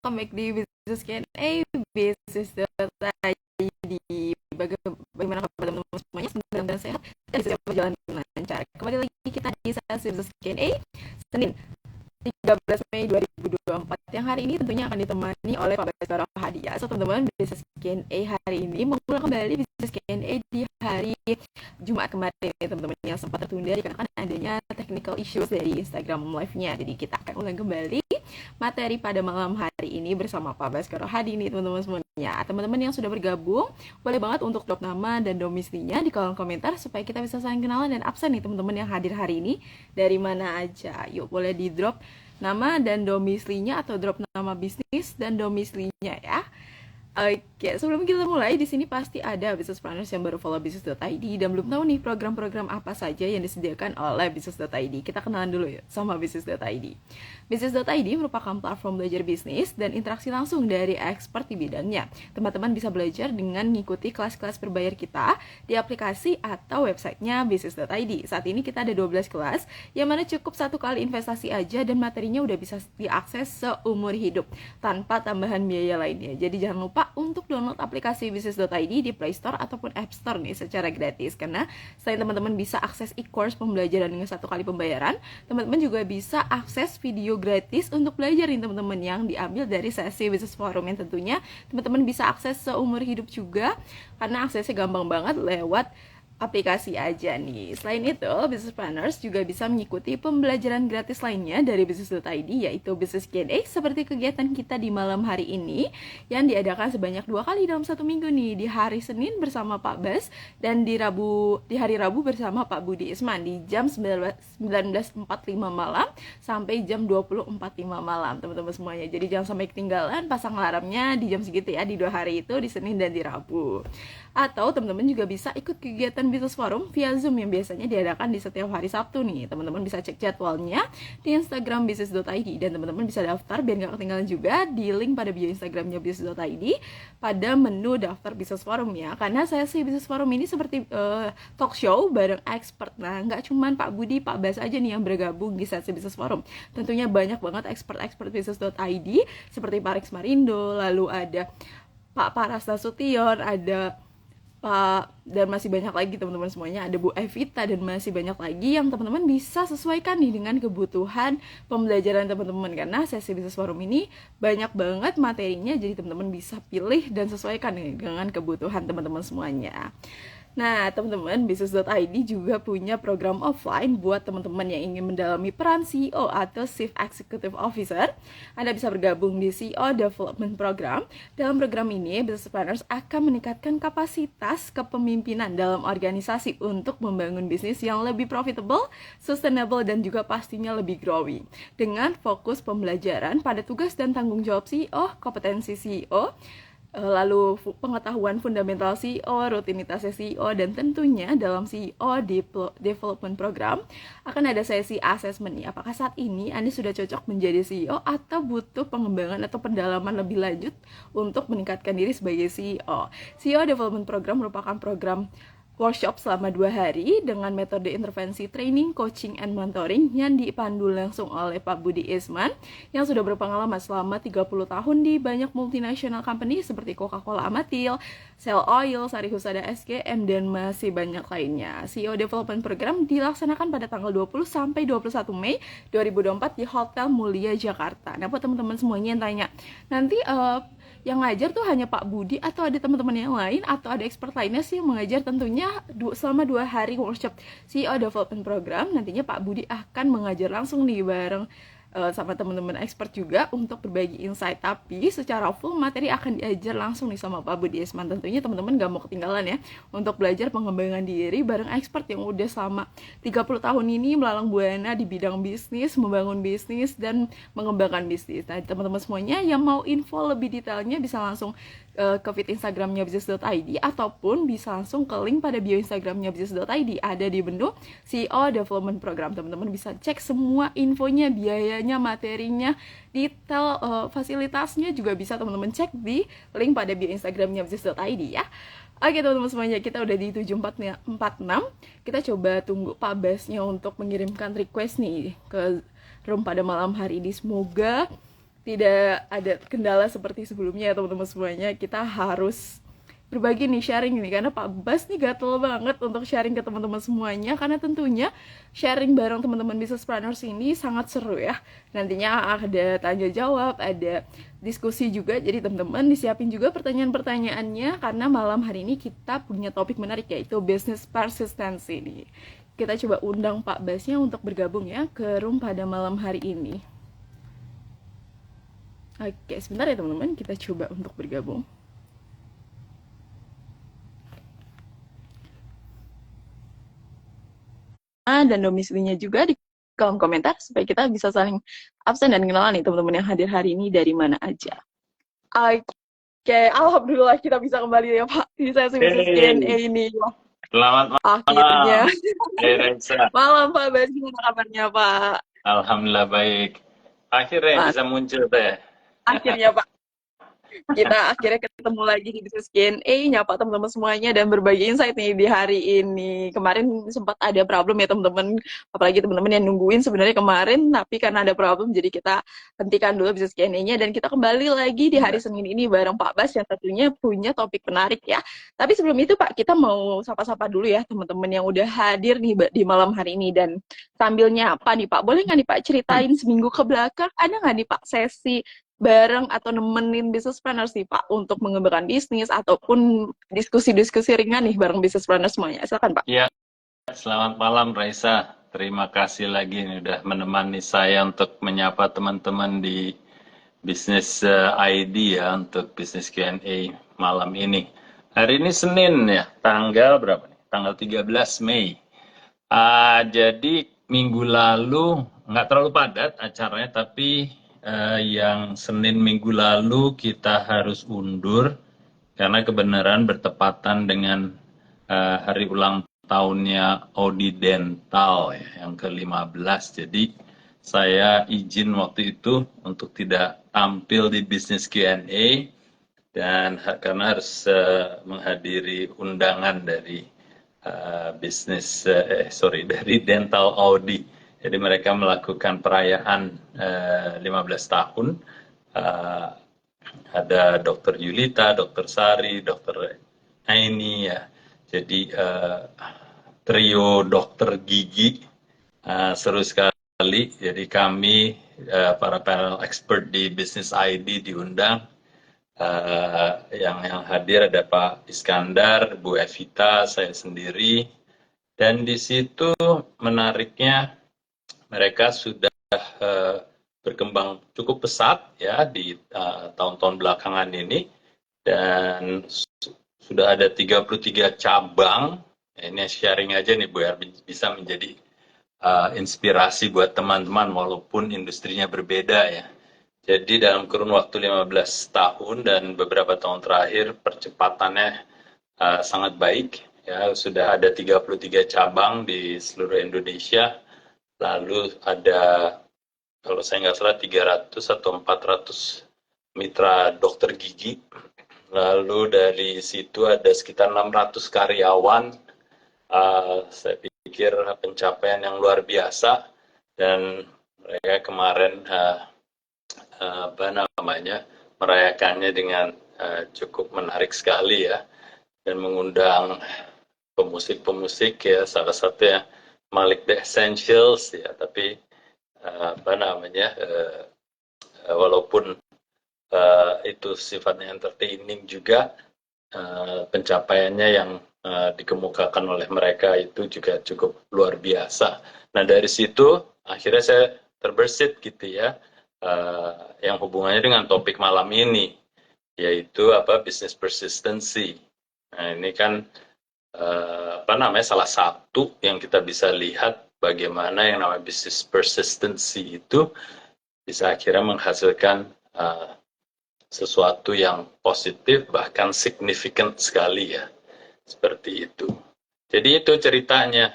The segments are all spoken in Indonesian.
welcome back di Business Q&A Business.id. Bagaimana kabar teman-teman semuanya? Senang dan sehat dan siap berjalan dengan lancar. Kembali lagi kita di sesi Business Q&A Senin 13 Mei 2024 yang hari ini tentunya akan ditemani oleh Pak Baskoro Hadiah. So teman-teman, Business Q&A hari ini mengulang kembali Business Q&A di hari Jumat kemarin ya teman-teman, yang sempat tertunda dikarenakan adanya technical issues dari Instagram live-nya. Jadi kita akan ulang kembali materi pada malam hari ini bersama Pak Baskoro Hadi nih teman-teman semuanya. Teman-teman yang sudah bergabung boleh banget untuk drop nama dan domisilinya di kolom komentar supaya kita bisa saling kenalan dan absen nih teman-teman yang hadir hari ini dari mana aja. Yuk boleh di drop nama dan domisilinya atau drop nama bisnis dan domisilinya ya. Oke, sebelum kita mulai, di sini pasti ada business planners yang baru follow Business.id dan belum tahu nih program-program apa saja yang disediakan oleh Business.id. Kita kenalan dulu ya sama Business.id. Business.id merupakan platform belajar bisnis dan interaksi langsung dari expert di bidangnya. Teman-teman bisa belajar dengan mengikuti kelas-kelas berbayar kita di aplikasi atau websitenya Business.id. Saat ini kita ada 12 kelas, yang mana cukup satu kali investasi aja dan materinya udah bisa diakses seumur hidup tanpa tambahan biaya lainnya. Jadi jangan lupa untuk download aplikasi Business.id di Play Store ataupun App Store nih secara gratis, karena selain teman-teman bisa akses e-course pembelajaran dengan satu kali pembayaran, teman-teman juga bisa akses video gratis untuk belajar nih teman-teman yang diambil dari sesi Business Forum yang tentunya teman-teman bisa akses seumur hidup juga, karena aksesnya gampang banget lewat aplikasi aja nih. Selain itu, business planners juga bisa mengikuti pembelajaran gratis lainnya dari Business.id, yaitu Business Q&A seperti kegiatan kita di malam hari ini yang diadakan sebanyak 2 kali dalam satu minggu nih, di hari Senin bersama Pak Bas dan di hari Rabu bersama Pak Budi Isman di jam 19.45 malam sampai jam 20.45 malam teman-teman semuanya. Jadi jangan sampai ketinggalan, pasang alarmnya di jam segitu ya, di 2 hari itu, di Senin dan di Rabu. Atau teman-teman juga bisa ikut kegiatan Business Forum via Zoom yang biasanya diadakan di setiap hari Sabtu nih. Teman-teman bisa cek jadwalnya di Instagram Business.id dan teman-teman bisa daftar biar gak ketinggalan juga di link pada bio Instagramnya Business.id pada menu daftar Business Forum ya. Karena sesi Business Forum ini seperti talk show bareng expert. Nah, gak cuman Pak Budi, Pak Bas aja nih yang bergabung di sesi Business Forum. Tentunya banyak banget expert-expert Business.id seperti Pak Rex Marindo, lalu ada Pak Paras Nasution, ada Pak, dan masih banyak lagi teman-teman semuanya, ada Bu Evita dan masih banyak lagi yang teman-teman bisa sesuaikan nih dengan kebutuhan pembelajaran teman-teman, karena sesi Business Forum ini banyak banget materinya, jadi teman-teman bisa pilih dan sesuaikan nih dengan kebutuhan teman-teman semuanya. Nah, teman-teman, Business.id juga punya program offline buat teman-teman yang ingin mendalami peran CEO atau Chief Executive Officer. Anda bisa bergabung di CEO Development Program. Dalam program ini, Business Planners akan meningkatkan kapasitas kepemimpinan dalam organisasi untuk membangun bisnis yang lebih profitable, sustainable, dan juga pastinya lebih growing. Dengan fokus pembelajaran pada tugas dan tanggung jawab CEO, kompetensi CEO, lalu pengetahuan fundamental CEO, rutinitas CEO, dan tentunya dalam CEO Development Program akan ada sesi assessment nih. Apakah saat ini Anda sudah cocok menjadi CEO atau butuh pengembangan atau pendalaman lebih lanjut untuk meningkatkan diri sebagai CEO. CEO Development Program merupakan program workshop selama 2 hari dengan metode intervensi training, coaching, and mentoring yang dipandu langsung oleh Pak Budi Isman yang sudah berpengalaman selama 30 tahun di banyak multinational company seperti Coca-Cola Amatil, Shell Oil, Sari Husada SGM, dan masih banyak lainnya. CEO Development Program dilaksanakan pada tanggal 20 sampai 21 Mei 2024 di Hotel Mulia Jakarta. Nah, buat teman-teman semuanya yang tanya, nanti yang ngajar tuh hanya Pak Budi atau ada teman-teman yang lain atau ada expert lainnya sih yang mengajar? Tentunya selama 2 hari workshop CEO Development Program nantinya Pak Budi akan mengajar langsung nih bareng sama teman-teman expert juga untuk berbagi insight, tapi secara full materi akan diajar langsung nih sama Pak Budi Isman. Tentunya teman-teman gak mau ketinggalan ya untuk belajar pengembangan diri bareng expert yang udah selama 30 tahun ini melalang buana di bidang bisnis, membangun bisnis, dan mengembangkan bisnis. Nah, teman-teman semuanya yang mau info lebih detailnya bisa langsung ke feed Instagramnya Business.id ataupun bisa langsung ke link pada bio Instagramnya Business.id, ada di menu CEO Development Program. Teman-teman bisa cek semua infonya, biayanya, materinya, detail fasilitasnya juga bisa teman-teman cek di link pada bio Instagramnya Business.id ya. Oke teman-teman semuanya, kita udah di 7446. Kita coba tunggu Pak Basnya untuk mengirimkan request nih ke room pada malam hari ini. Semoga tidak ada kendala seperti sebelumnya ya teman-teman semuanya. Kita harus berbagi nih, sharing nih, karena Pak Bas nih gatel banget untuk sharing ke teman-teman semuanya, karena tentunya sharing bareng teman-teman business planners ini sangat seru ya. Nantinya ada tanya jawab, ada diskusi juga, jadi teman-teman disiapin juga pertanyaan-pertanyaannya, karena malam hari ini kita punya topik menarik yaitu business persistency nih. Kita coba undang Pak Basnya untuk bergabung ya ke room pada malam hari ini. Oke, sebentar ya teman-teman, kita coba untuk bergabung. Dan domisilinya juga di kolom komentar supaya kita bisa saling absen dan kenalan nih teman-teman yang hadir hari ini dari mana aja. Oke, alhamdulillah kita bisa kembali ya Pak di sesi bisnis Q&A ini. Selamat malam. Akhirnya. Reza. Malam Pak Bas, gimana kabarnya Pak? Alhamdulillah baik. Akhirnya bisa muncul teh. Akhirnya Pak. Kita akhirnya ketemu lagi di bisnis Q&A, nyapa teman-teman semuanya dan berbagi insight nih di hari ini. Kemarin sempat ada problem ya teman-teman, apalagi teman-teman yang nungguin sebenarnya kemarin, tapi karena ada problem jadi kita hentikan dulu bisnis Q&A-nya dan kita kembali lagi di hari Senin ini bareng Pak Bas yang tentunya punya topik menarik ya. Tapi sebelum itu Pak, kita mau sapa-sapa dulu ya teman-teman yang udah hadir nih di malam hari ini, dan sambil nyapa nih Pak, boleh nggak nih Pak ceritain seminggu ke belakang ada nggak nih Pak sesi bareng atau nemenin business planners nih Pak untuk mengembangkan bisnis ataupun diskusi-diskusi ringan nih bareng business planners semuanya. Silakan Pak. Ya, selamat malam Raisa. Terima kasih lagi nih udah menemani saya untuk menyapa teman-teman di Business ID ya untuk Business Q&A malam ini. Hari ini Senin ya, tanggal berapa nih? Tanggal 13 Mei. Jadi minggu lalu nggak terlalu padat acaranya, tapi yang Senin minggu lalu kita harus undur karena kebenaran bertepatan dengan hari ulang tahunnya Audi Dental ya, yang ke-15. Jadi saya izin waktu itu untuk tidak tampil di Business Q&A dan karena harus menghadiri undangan dari dari Dental Audi. Jadi mereka melakukan perayaan 15 tahun. Ada Dr. Yulita, Dr. Sari, Dr. Aini ya. Jadi trio dokter gigi seru sekali. Jadi kami para panel expert di Business ID diundang. Yang hadir ada Pak Iskandar, Bu Evita, saya sendiri, dan di situ menariknya mereka sudah berkembang cukup pesat ya di tahun-tahun belakangan ini, dan sudah ada 33 cabang. Ini sharing aja nih Bu, ya bisa menjadi inspirasi buat teman-teman walaupun industrinya berbeda ya. Jadi dalam kurun waktu 15 tahun dan beberapa tahun terakhir percepatannya sangat baik. Ya, sudah ada 33 cabang di seluruh Indonesia. Lalu ada, kalau saya nggak salah, 300 atau 400 mitra dokter gigi. Lalu dari situ ada sekitar 600 karyawan. Saya pikir pencapaian yang luar biasa. Dan mereka kemarin merayakannya dengan cukup menarik sekali ya, dan mengundang pemusik ya, salah satunya Malik The Essentials ya, tapi walaupun itu sifatnya entertaining juga, pencapaiannya yang dikemukakan oleh mereka itu juga cukup luar biasa. Nah dari situ akhirnya saya terbersit gitu ya, yang hubungannya dengan topik malam ini, yaitu business persistency. Nah ini kan salah satu yang kita bisa lihat bagaimana yang namanya business persistency itu bisa akhirnya menghasilkan sesuatu yang positif, bahkan signifikan sekali ya, seperti itu. Jadi itu ceritanya,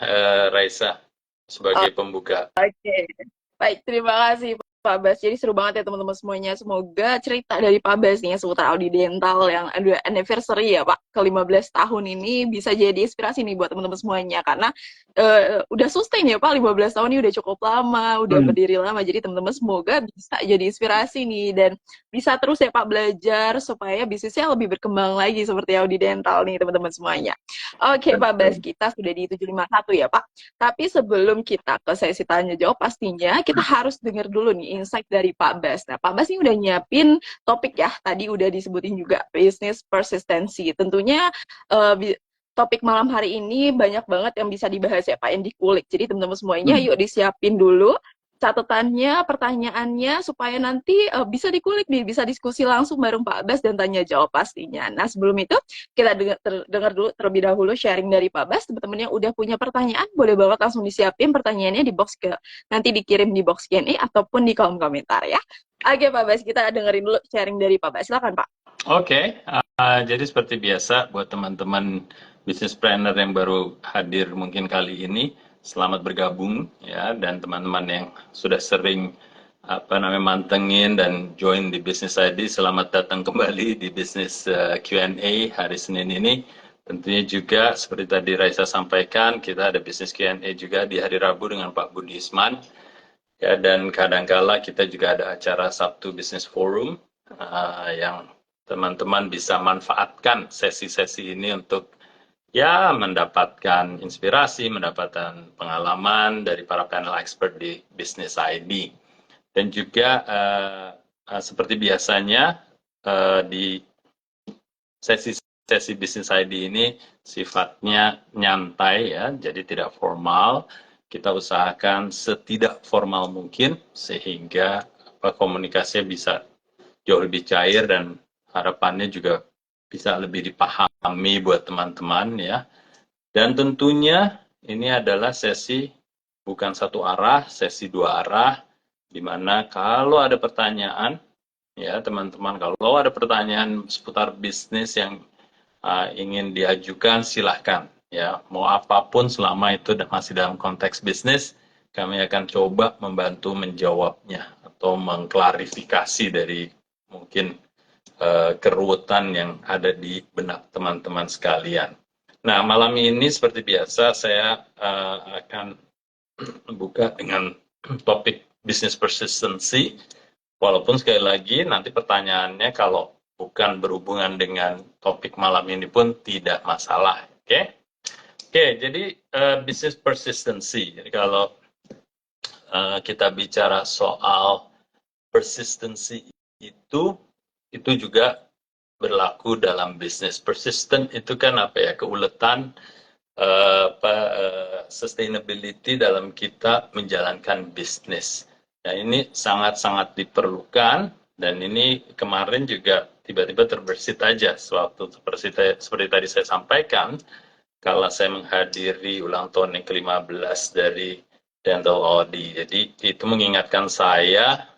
Raisa, sebagai pembuka. Oke, baik, terima kasih Pak Bas. Jadi seru banget ya teman-teman semuanya. Semoga cerita dari Pak Bas nih seputar Audi Dental yang ada anniversary ya Pak. ke-15 tahun ini bisa jadi inspirasi nih buat teman-teman semuanya karena udah sustain ya Pak, 15 tahun ini udah cukup lama, udah berdiri lama. Jadi teman-teman semoga bisa jadi inspirasi nih dan bisa terus ya Pak belajar supaya bisnisnya lebih berkembang lagi seperti Audi Dental nih teman-teman semuanya. Oke Pak Bas, kita sudah di 751 ya Pak. Tapi sebelum kita ke sesi tanya jawab pastinya kita harus dengar dulu nih insight dari Pak Bas. Nah, Pak Bas ini udah nyiapin topik ya, tadi udah disebutin juga business persistency. Tentunya topik malam hari ini banyak banget yang bisa dibahas ya Pak, yang dikulik. Jadi teman-teman semuanya yuk disiapin dulu catatannya, pertanyaannya supaya nanti bisa dikulik nih, bisa diskusi langsung bareng Pak Bas dan tanya jawab pastinya. Nah sebelum itu kita dengar dulu terlebih dahulu sharing dari Pak Bas. Teman-teman yang udah punya pertanyaan boleh banget langsung disiapin pertanyaannya di box nanti dikirim di box Q&A ataupun di kolom komentar ya. Oke Pak Bas, kita dengerin dulu sharing dari Pak Bas. Silakan Pak. Oke, jadi seperti biasa buat teman-teman business planner yang baru hadir mungkin kali ini, selamat bergabung ya, dan teman-teman yang sudah sering mantengin dan join di Business ID, selamat datang kembali di Business Q&A hari Senin ini. Tentunya juga seperti tadi Raisa sampaikan, kita ada Business Q&A juga di hari Rabu dengan Pak Budi Isman. Ya, dan kadangkala kita juga ada acara Sabtu Business Forum yang teman-teman bisa manfaatkan sesi-sesi ini untuk ya mendapatkan inspirasi, mendapatkan pengalaman dari para panel expert di Business ID. Dan juga seperti biasanya di sesi Business ID ini sifatnya nyantai ya, jadi tidak formal. Kita usahakan setidak formal mungkin sehingga komunikasinya bisa jauh lebih cair dan harapannya juga bisa lebih dipahami buat teman-teman ya. Dan tentunya ini adalah sesi bukan satu arah, sesi dua arah, di mana kalau ada pertanyaan, ya teman-teman, kalau ada pertanyaan seputar bisnis yang ingin diajukan, silahkan. Ya, mau apapun selama itu masih dalam konteks bisnis, kami akan coba membantu menjawabnya atau mengklarifikasi dari mungkin keruwetan yang ada di benak teman-teman sekalian. Nah, malam ini seperti biasa saya akan buka dengan topik business persistency. Walaupun sekali lagi nanti pertanyaannya kalau bukan berhubungan dengan topik malam ini pun tidak masalah. Oke, jadi business persistency. Jadi kalau kita bicara soal persistency itu juga berlaku dalam bisnis. Persistent itu kan apa ya, keuletan, sustainability dalam kita menjalankan bisnis. Nah ini sangat-sangat diperlukan dan ini kemarin juga tiba-tiba terbersit aja sewaktu seperti tadi saya sampaikan, kalau saya menghadiri ulang tahun yang ke-15 dari Dental Audi. Jadi itu mengingatkan saya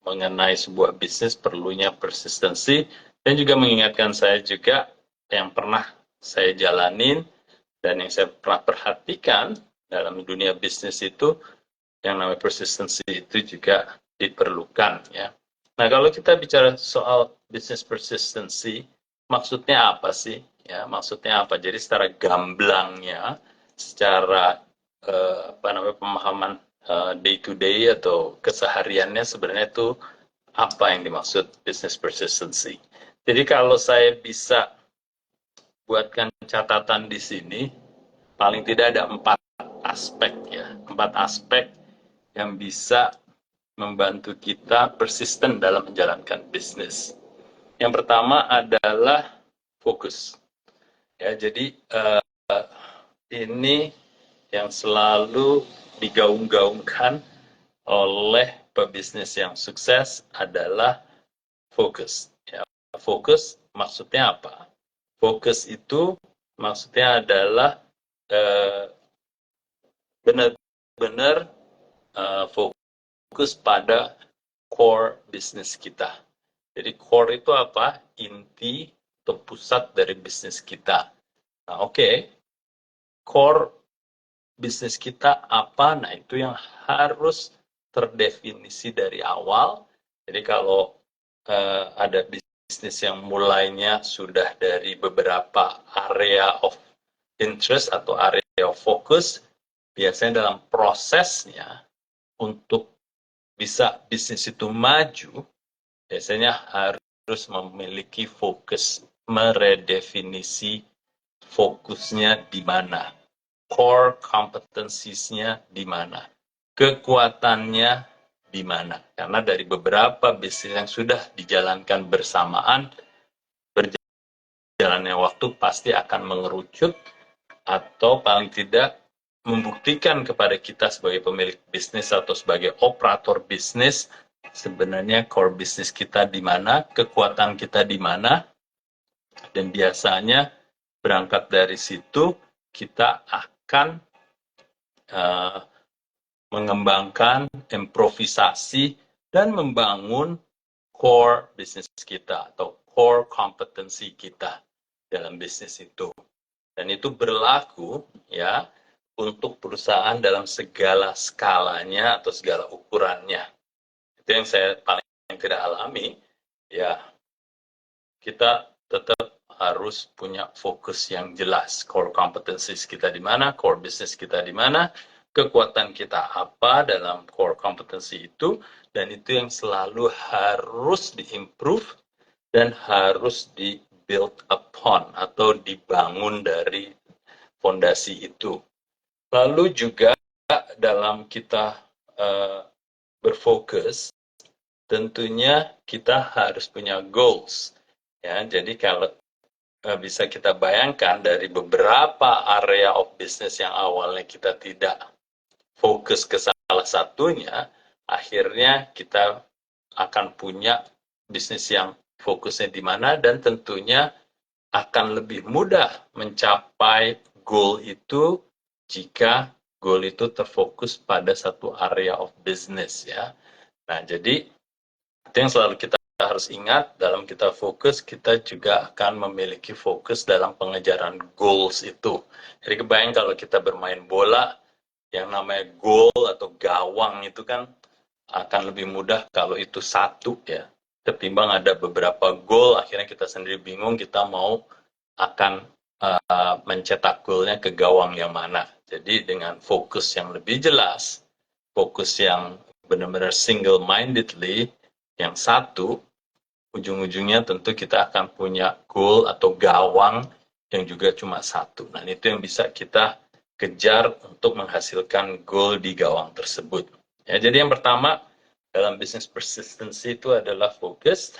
mengenai sebuah bisnis perlunya persistensi dan juga mengingatkan saya juga yang pernah saya jalanin dan yang saya pernah perhatikan dalam dunia bisnis itu yang namanya persistensi itu juga diperlukan ya. Nah, kalau kita bicara soal business persistency, maksudnya apa sih? Ya, maksudnya apa? Jadi secara gamblangnya, secara pemahaman day to day atau kesehariannya sebenarnya itu apa yang dimaksud business persistency. Jadi kalau saya bisa buatkan catatan di sini, paling tidak ada 4 aspek ya, 4 aspek yang bisa membantu kita persisten dalam menjalankan bisnis. Yang pertama adalah fokus. Ya, jadi ini yang selalu digaung-gaungkan oleh pebisnis yang sukses adalah fokus. Ya, fokus maksudnya apa? Fokus itu maksudnya adalah benar-benar fokus pada core bisnis kita. Jadi core itu apa? Inti atau pusat dari bisnis kita. Nah, core bisnis kita apa? Nah, itu yang harus terdefinisi dari awal. Jadi kalau ada bisnis bisnis yang mulainya sudah dari beberapa area of interest atau area of focus, biasanya dalam prosesnya untuk bisa bisnis itu maju, biasanya harus memiliki fokus, meredefinisi fokusnya di mana, core competencies-nya di mana, kekuatannya di mana. Karena dari beberapa bisnis yang sudah dijalankan bersamaan, berjalannya waktu pasti akan mengerucut atau paling tidak membuktikan kepada kita sebagai pemilik bisnis atau sebagai operator bisnis sebenarnya core bisnis kita di mana, kekuatan kita di mana, dan biasanya berangkat dari situ kita akan mengembangkan improvisasi dan membangun core bisnis kita atau core kompetensi kita dalam bisnis itu. Dan itu berlaku ya untuk perusahaan dalam segala skalanya atau segala ukurannya. Itu yang saya paling tidak alami, ya kita tetap harus punya fokus yang jelas. Core competencies kita di mana, core business kita di mana, kekuatan kita apa dalam core competency itu, dan itu yang selalu harus diimprove dan harus di-build upon atau dibangun dari fondasi itu. Lalu juga dalam kita berfokus, tentunya kita harus punya goals. Ya, jadi kalau bisa kita bayangkan dari beberapa area of business yang awalnya kita tidak fokus ke salah satunya, akhirnya kita akan punya bisnis yang fokusnya di mana dan tentunya akan lebih mudah mencapai goal itu jika goal itu terfokus pada satu area of business ya. Nah, jadi itu yang selalu kita harus ingat dalam kita fokus, kita juga akan memiliki fokus dalam pengejaran goals itu. Jadi kebayang kalau kita bermain bola, yang namanya goal atau gawang itu kan akan lebih mudah kalau itu satu ya. Ketimbang ada beberapa goal, akhirnya kita sendiri bingung kita mau akan mencetak goalnya ke gawang yang mana. Jadi dengan fokus yang lebih jelas, fokus yang benar-benar single-mindedly, yang satu, ujung-ujungnya tentu kita akan punya goal atau gawang yang juga cuma satu. Nah, itu yang bisa kita kejar untuk menghasilkan goal di gawang tersebut. Ya, jadi yang pertama dalam bisnis persistency itu adalah fokus.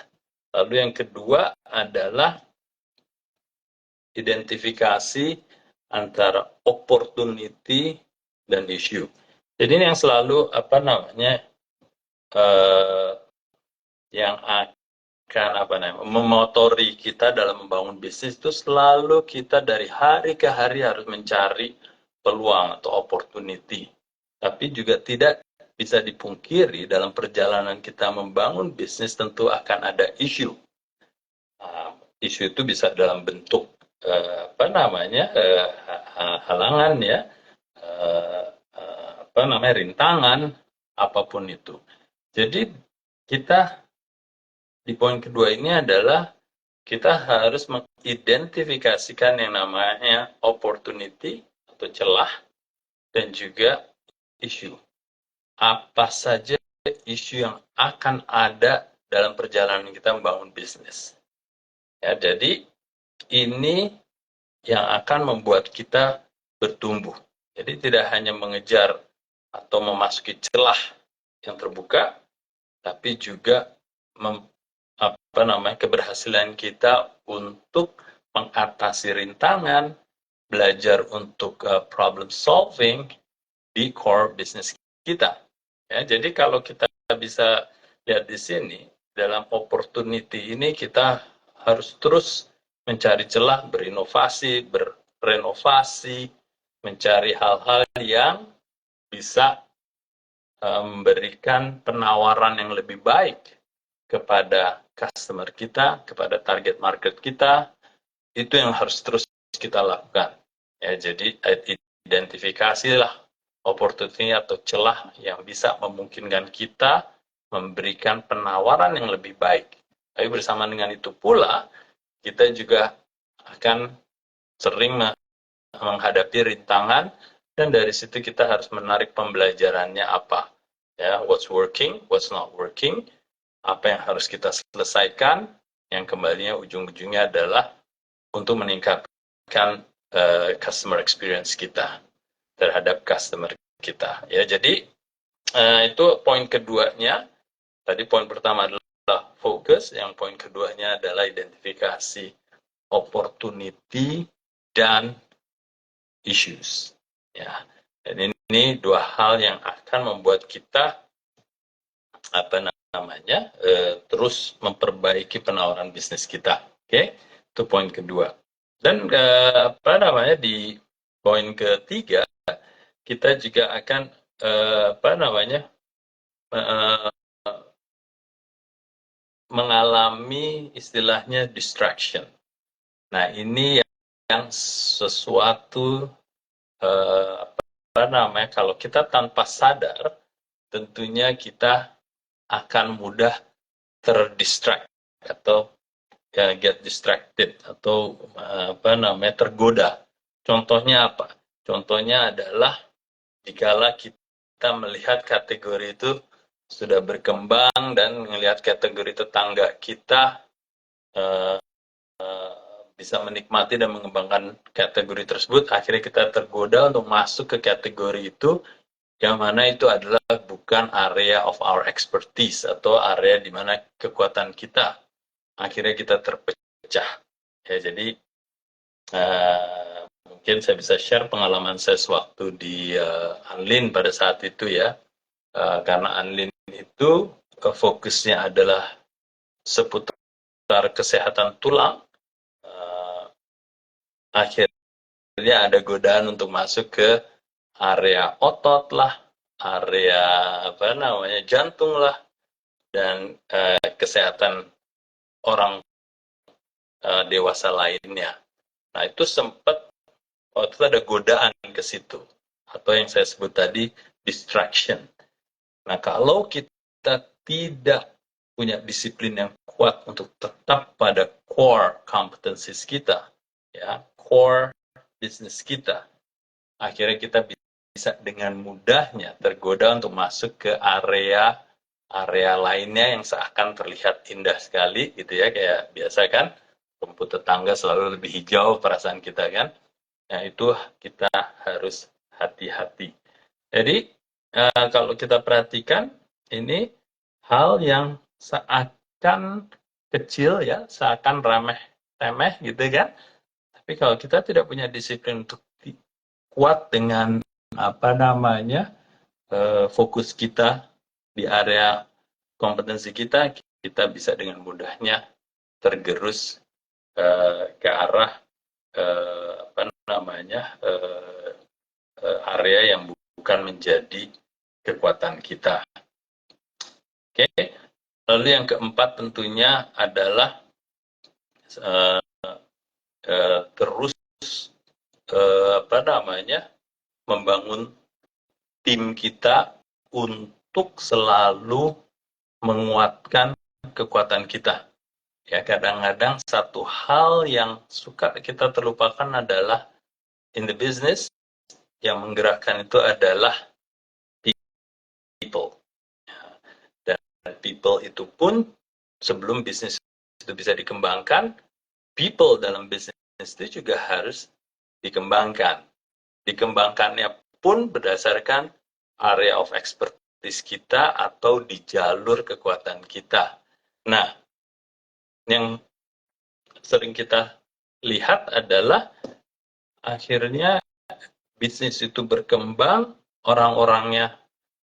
Lalu yang kedua adalah identifikasi antara opportunity dan issue. Jadi ini yang selalu yang akan memotori kita dalam membangun bisnis itu selalu kita dari hari ke hari harus mencari peluang atau opportunity. Tapi juga tidak bisa dipungkiri dalam perjalanan kita membangun bisnis tentu akan ada isu. Isu itu bisa dalam bentuk halangan ya, rintangan, apapun itu. Jadi kita di poin kedua ini adalah kita harus mengidentifikasikan yang namanya opportunity atau celah dan juga isu. Apa saja isu yang akan ada dalam perjalanan kita membangun bisnis. Ya, jadi ini yang akan membuat kita bertumbuh. Jadi tidak hanya mengejar atau memasuki celah yang terbuka, tapi juga keberhasilan kita untuk mengatasi rintangan, belajar untuk problem solving di core business kita. Ya, jadi kalau kita bisa lihat di sini, dalam opportunity ini kita harus terus mencari celah, berinovasi, berenovasi, mencari hal-hal yang bisa memberikan penawaran yang lebih baik kepada customer kita, kepada target market kita. Itu yang harus terus kita lakukan. Ya, jadi identifikasilah opportunity atau celah yang bisa memungkinkan kita memberikan penawaran yang lebih baik Tapi bersama dengan itu pula, kita juga akan sering menghadapi rintangan, dan dari situ kita harus menarik pembelajarannya apa. Ya, what's working, what's not working, apa yang harus kita selesaikan, yang kembalinya ujung-ujungnya adalah untuk meningkatkan customer experience kita terhadap customer kita. Ya, jadi itu poin keduanya. Tadi poin pertama adalah fokus, yang poin keduanya adalah identifikasi opportunity dan issues. Ya, dan ini dua hal yang akan membuat kita terus memperbaiki penawaran bisnis kita. Oke, itu poin kedua. Dan di poin ketiga kita juga akan mengalami istilahnya distraction. Nah, ini yang sesuatu kalau kita tanpa sadar, tentunya kita akan mudah terdistract atau get distracted atau tergoda. Contohnya apa? Contohnya adalah jikalau kita melihat kategori itu sudah berkembang dan melihat kategori tetangga kita bisa menikmati dan mengembangkan kategori tersebut, akhirnya kita tergoda untuk masuk ke kategori itu, yang mana itu adalah bukan area of our expertise atau area di mana kekuatan kita. Akhirnya kita terpecah. Ya, jadi mungkin saya bisa share pengalaman saya sewaktu di Anlin pada saat itu ya. Karena Anlin itu fokusnya adalah seputar kesehatan tulang. Akhirnya ada godaan untuk masuk ke area otot lah, area jantung lah, dan kesehatan orang dewasa lainnya. Nah, itu sempat waktu itu ada godaan ke situ, atau yang saya sebut tadi distraction. Nah, kalau kita tidak punya disiplin yang kuat untuk tetap pada core competencies kita, ya, core bisnis kita, akhirnya kita bisa dengan mudahnya tergoda untuk masuk ke area lainnya yang seakan terlihat indah sekali gitu ya, kayak biasa kan, rumput tetangga selalu lebih hijau perasaan kita kan. Nah, itu kita harus hati-hati. Jadi kalau kita perhatikan, ini hal yang seakan kecil ya, seakan remeh-temeh gitu kan. Tapi kalau kita tidak punya disiplin untuk kuat dengan fokus kita di area kompetensi kita, kita bisa dengan mudahnya tergerus ke arah area yang bukan menjadi kekuatan kita. Oke, lalu yang keempat tentunya adalah terus membangun tim kita untuk selalu menguatkan kekuatan kita. Ya, kadang-kadang satu hal yang suka kita terlupakan adalah in the business, yang menggerakkan itu adalah people. Dan people itu pun sebelum bisnis itu bisa dikembangkan, people dalam bisnis itu juga harus dikembangkan. Dikembangkannya pun berdasarkan area of expertise kita atau di jalur kekuatan kita. Nah, yang sering kita lihat adalah akhirnya bisnis itu berkembang, orang-orangnya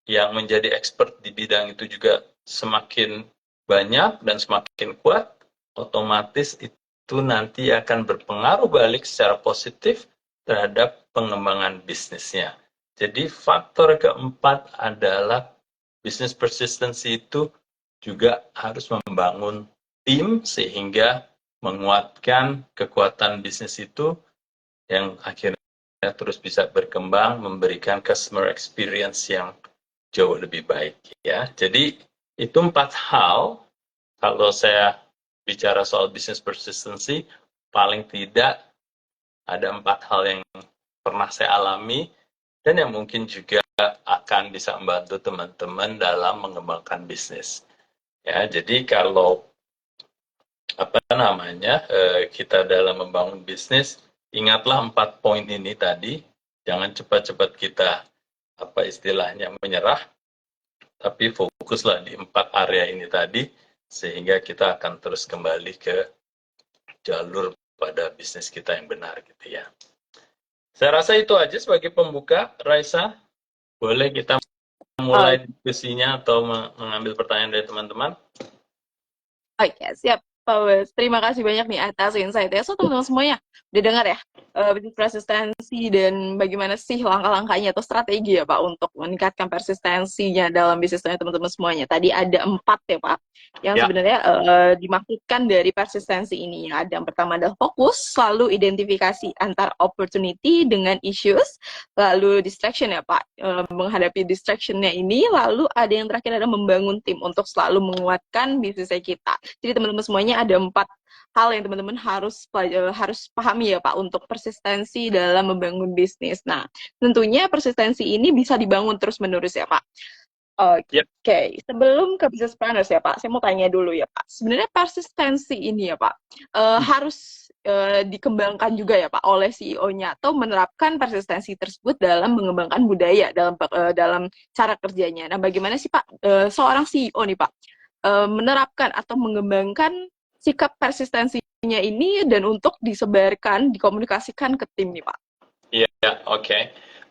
yang menjadi expert di bidang itu juga semakin banyak dan semakin kuat, otomatis itu nanti akan berpengaruh balik secara positif terhadap pengembangan bisnisnya. Jadi faktor keempat adalah business persistency itu juga harus membangun tim sehingga menguatkan kekuatan bisnis itu yang akhirnya terus bisa berkembang, memberikan customer experience yang jauh lebih baik ya. Jadi itu 4 hal kalau saya bicara soal business persistency, paling tidak ada 4 hal yang pernah saya alami dan yang mungkin juga akan bisa membantu teman-teman dalam mengembangkan bisnis. Ya, jadi kalau kita dalam membangun bisnis, ingatlah 4 poin ini tadi. Jangan cepat-cepat kita istilahnya menyerah, tapi fokuslah di 4 area ini tadi sehingga kita akan terus kembali ke jalur pada bisnis kita yang benar gitu ya. Saya rasa itu aja sebagai pembuka, Raisa. Boleh kita mulai diskusinya atau mengambil pertanyaan dari teman-teman? Oke, siap. Pak Wes. Terima kasih banyak nih atas insight-nya. So, teman-teman semuanya udah dengar ya bisnis persistensi dan bagaimana sih langkah-langkahnya atau strategi ya Pak untuk meningkatkan persistensinya dalam bisnisnya teman-teman semuanya. Tadi ada 4 ya Pak yang Ya. sebenarnya dimaksudkan dari persistensi ini. Ada yang pertama adalah fokus, lalu identifikasi antar opportunity dengan issues, lalu distraction ya Pak, menghadapi distractionnya ini, lalu ada yang terakhir ada membangun tim untuk selalu menguatkan bisnisnya kita. Jadi teman-teman semuanya ada 4 hal yang teman-teman harus pahami ya Pak untuk persistensi dalam membangun bisnis. Nah, tentunya persistensi ini bisa dibangun terus-menerus ya Pak. Oke, sebelum ke business planners ya Pak, saya mau tanya dulu ya Pak. Sebenarnya persistensi ini ya Pak harus dikembangkan juga ya Pak oleh CEO-nya atau menerapkan persistensi tersebut dalam mengembangkan budaya dalam cara kerjanya. Nah, bagaimana sih Pak seorang CEO nih Pak menerapkan atau mengembangkan sikap persistensinya ini dan untuk disebarkan, dikomunikasikan ke tim nih Pak? Iya, oke.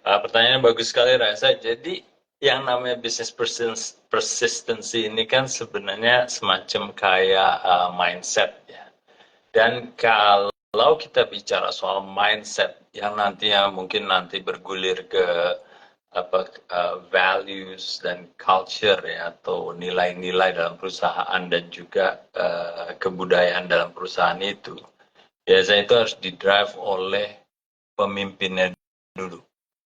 Pertanyaannya bagus sekali, Raisa. Jadi, yang namanya business persistency ini kan sebenarnya semacam kayak mindset ya. Dan kalau kita bicara soal mindset yang nantinya mungkin nanti bergulir ke values dan culture ya atau nilai-nilai dalam perusahaan dan juga kebudayaan dalam perusahaan itu biasanya itu harus didrive oleh pemimpinnya dulu.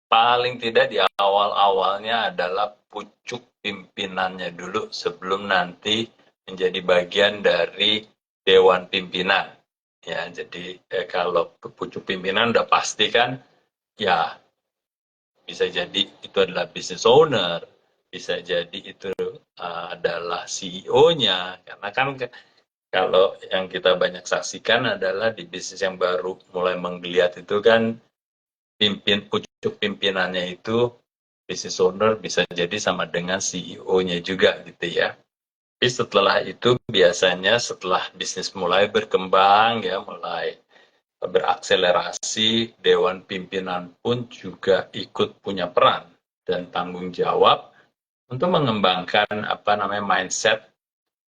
Paling tidak di awal-awalnya adalah pucuk pimpinannya dulu sebelum nanti menjadi bagian dari dewan pimpinan. Ya, jadi kalau pucuk pimpinan udah pasti kan ya bisa jadi itu adalah business owner, bisa jadi itu adalah CEO-nya, karena kan kalau yang kita banyak saksikan adalah di bisnis yang baru mulai menggeliat itu kan pucuk pimpinannya itu business owner bisa jadi sama dengan CEO-nya juga gitu ya. Tapi setelah itu biasanya setelah bisnis mulai berkembang ya mulai berakselerasi, dewan pimpinan pun juga ikut punya peran dan tanggung jawab untuk mengembangkan mindset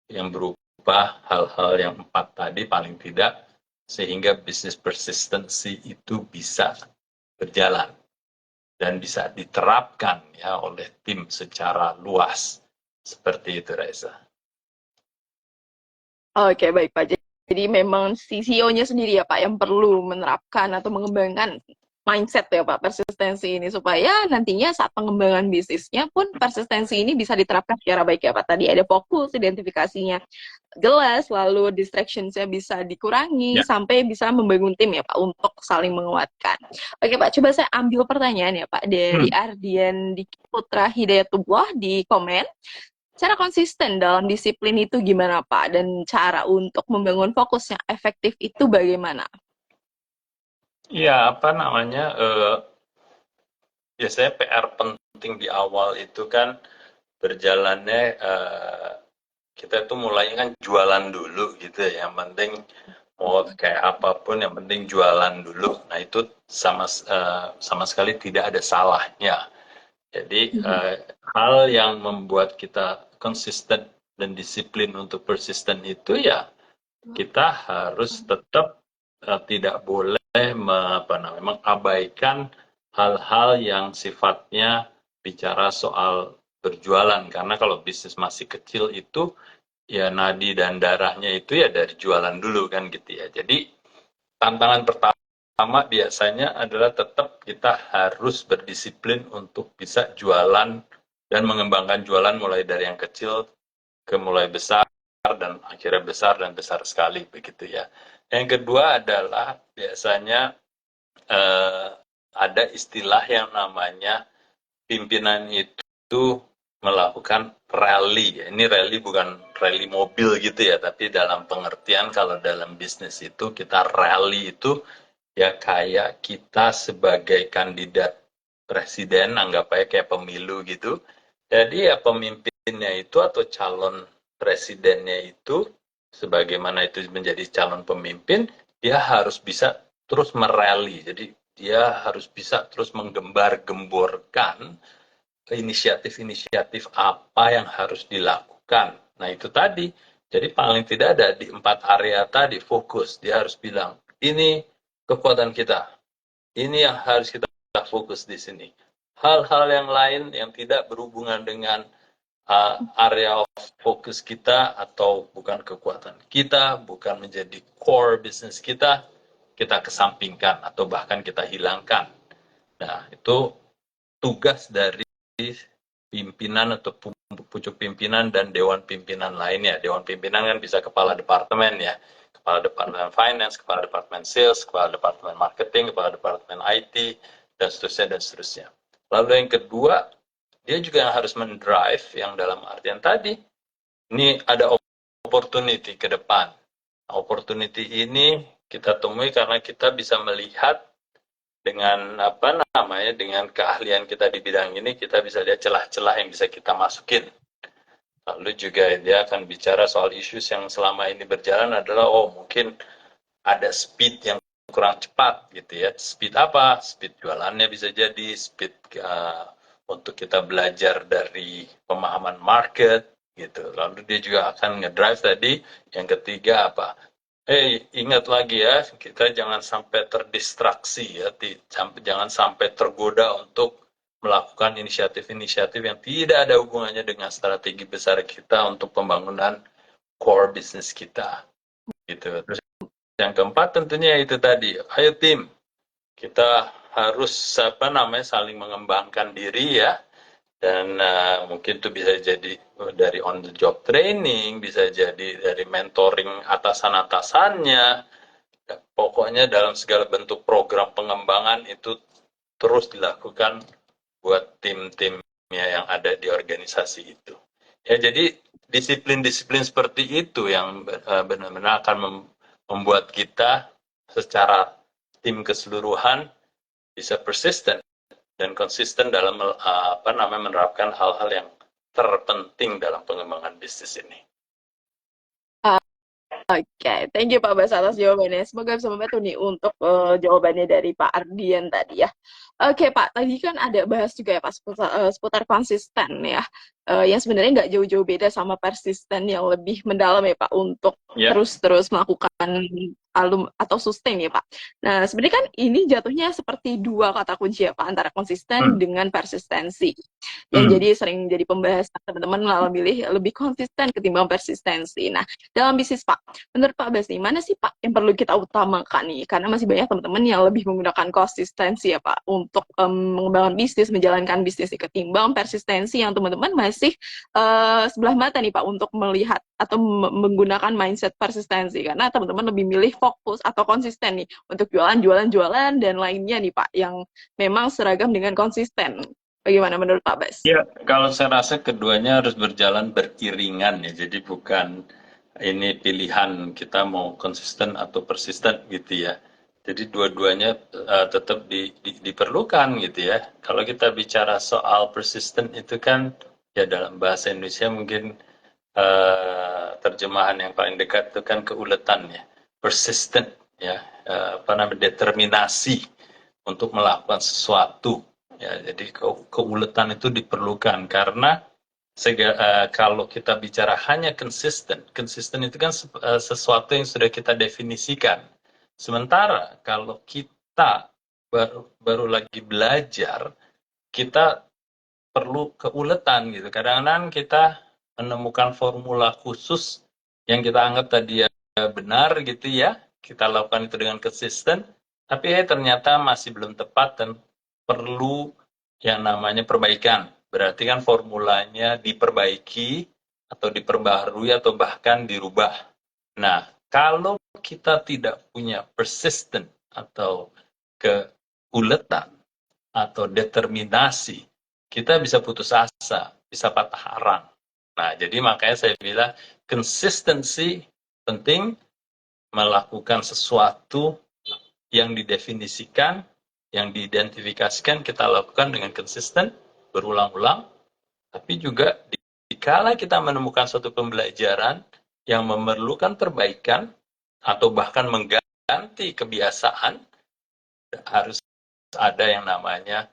yang berupa hal-hal yang 4 tadi paling tidak sehingga bisnis persistency itu bisa berjalan dan bisa diterapkan ya oleh tim secara luas seperti itu, Reza. Oke, baik Pak. Jadi memang si CEO-nya sendiri ya Pak yang perlu menerapkan atau mengembangkan mindset ya Pak persistensi ini supaya nantinya saat pengembangan bisnisnya pun persistensi ini bisa diterapkan secara baik ya Pak. Tadi ada fokus, identifikasinya jelas, lalu distractions-nya bisa dikurangi sampai bisa membangun tim ya Pak untuk saling menguatkan. Oke Pak, coba saya ambil pertanyaan ya Pak dari Ardian Putra Hidayatullah di komen. Cara konsisten dalam disiplin itu gimana Pak? Dan cara untuk membangun fokus yang efektif itu bagaimana? Ya, biasanya PR penting di awal itu kan berjalannya kita tuh mulainya kan jualan dulu gitu ya. Yang penting mau kayak apapun yang penting jualan dulu. Nah, itu sama sekali tidak ada salahnya. Jadi hal yang membuat kita konsisten dan disiplin untuk persisten itu ya kita harus tetap tidak boleh mengabaikan hal-hal yang sifatnya bicara soal berjualan karena kalau bisnis masih kecil itu ya nadi dan darahnya itu ya dari jualan dulu kan gitu ya. Jadi tantangan pertama biasanya adalah tetap kita harus berdisiplin untuk bisa jualan dan mengembangkan jualan mulai dari yang kecil ke mulai besar dan akhirnya besar dan besar sekali begitu ya. Yang kedua adalah biasanya ada istilah yang namanya pimpinan itu melakukan rally. Ini rally bukan rally mobil gitu ya, tapi dalam pengertian kalau dalam bisnis itu kita rally itu ya kayak kita sebagai kandidat presiden, anggap aja kayak pemilu gitu. Jadi ya pemimpinnya itu atau calon presidennya itu, sebagaimana itu menjadi calon pemimpin, dia harus bisa terus merally. Jadi dia harus bisa terus menggembar-gemborkan inisiatif-inisiatif apa yang harus dilakukan. Nah itu tadi, jadi paling tidak ada di 4 area tadi fokus. Dia harus bilang, ini kekuatan kita, ini yang harus kita fokus di sini. Hal-hal yang lain yang tidak berhubungan dengan area of fokus kita atau bukan kekuatan kita, bukan menjadi core bisnis kita kesampingkan atau bahkan kita hilangkan. Nah, itu tugas dari pimpinan atau pucuk pimpinan dan dewan pimpinan lainnya. Dewan pimpinan kan bisa kepala departemen ya, kepala departemen finance, kepala departemen sales, kepala departemen marketing, kepala departemen IT, dan seterusnya, dan seterusnya. Lalu yang kedua, dia juga yang harus mendrive yang dalam artian tadi, ini ada opportunity ke depan. Opportunity ini kita temui karena kita bisa melihat dengan dengan keahlian kita di bidang ini, kita bisa lihat celah-celah yang bisa kita masukin. Lalu juga dia akan bicara soal isu yang selama ini berjalan adalah mungkin ada speed yang kurang cepat gitu ya. Speed apa? Speed jualannya bisa jadi, speed untuk kita belajar dari pemahaman market gitu. Lalu dia juga akan ngedrive tadi. Yang ketiga apa? Ingat lagi ya, kita jangan sampai terdistraksi ya, jangan sampai tergoda untuk melakukan inisiatif-inisiatif yang tidak ada hubungannya dengan strategi besar kita untuk pembangunan core bisnis kita. Gitu. Terus yang keempat tentunya itu tadi, ayo tim, kita harus saling mengembangkan diri ya. Dan mungkin itu bisa jadi dari on the job training, bisa jadi dari mentoring atasan-atasannya. Pokoknya dalam segala bentuk program pengembangan itu terus dilakukan buat tim-timnya yang ada di organisasi itu. Ya, jadi disiplin-disiplin seperti itu yang benar-benar akan membuat kita secara tim keseluruhan bisa persisten dan konsisten dalam menerapkan hal-hal yang terpenting dalam pengembangan bisnis ini. Oke, thank you Pak Bas atas jawabannya. Semoga bisa membantu nih untuk jawabannya dari Pak Ardian tadi ya. Oke Pak, tadi kan ada bahas juga ya Pak seputar konsisten ya. Yang sebenarnya nggak jauh-jauh beda sama persisten yang lebih mendalam ya Pak untuk terus-terus melakukan atau sustain ya Pak. Nah sebenarnya kan ini jatuhnya seperti dua kata kunci ya Pak, antara konsisten dengan persistensi. Yang jadi sering jadi pembahasan teman-teman malah milih lebih konsisten ketimbang persistensi. Nah dalam bisnis Pak, menurut Pak Bas nih, mana sih Pak yang perlu kita utamakan nih? Karena masih banyak teman-teman yang lebih menggunakan konsistensi ya Pak untuk mengembangkan bisnis, menjalankan bisnis ketimbang persistensi yang teman-teman masih sebelah mata nih Pak untuk melihat atau menggunakan mindset persistensi. Karena teman-teman lebih milih fokus atau konsisten nih untuk jualan dan lainnya nih Pak yang memang seragam dengan konsisten. Bagaimana menurut Pak Bas? Ya, kalau saya rasa keduanya harus berjalan beriringan ya. Jadi bukan ini pilihan kita mau konsisten atau persisten gitu ya. Jadi dua-duanya tetap diperlukan gitu ya. Kalau kita bicara soal persisten itu kan ya dalam bahasa Indonesia mungkin terjemahan yang paling dekat itu kan keuletan ya. Persistent ya, determinasi untuk melakukan sesuatu. Ya, jadi keuletan itu diperlukan karena kalau kita bicara hanya konsisten itu kan sesuatu yang sudah kita definisikan. Sementara kalau kita baru lagi belajar, kita perlu keuletan gitu. Kadang-kadang kita menemukan formula khusus yang kita anggap tadi ya benar gitu ya, kita lakukan itu dengan konsisten, tapi ternyata masih belum tepat dan perlu yang namanya perbaikan. Berarti kan formulanya diperbaiki atau diperbaharui atau bahkan dirubah. Nah, kalau kita tidak punya persistent atau keuletan atau determinasi, kita bisa putus asa, bisa patah arang. Nah, jadi makanya saya bilang konsistensi penting, melakukan sesuatu yang didefinisikan, yang diidentifikasikan, kita lakukan dengan konsisten, berulang-ulang, tapi juga dikala kita menemukan suatu pembelajaran yang memerlukan perbaikan atau bahkan mengganti kebiasaan, harus ada yang namanya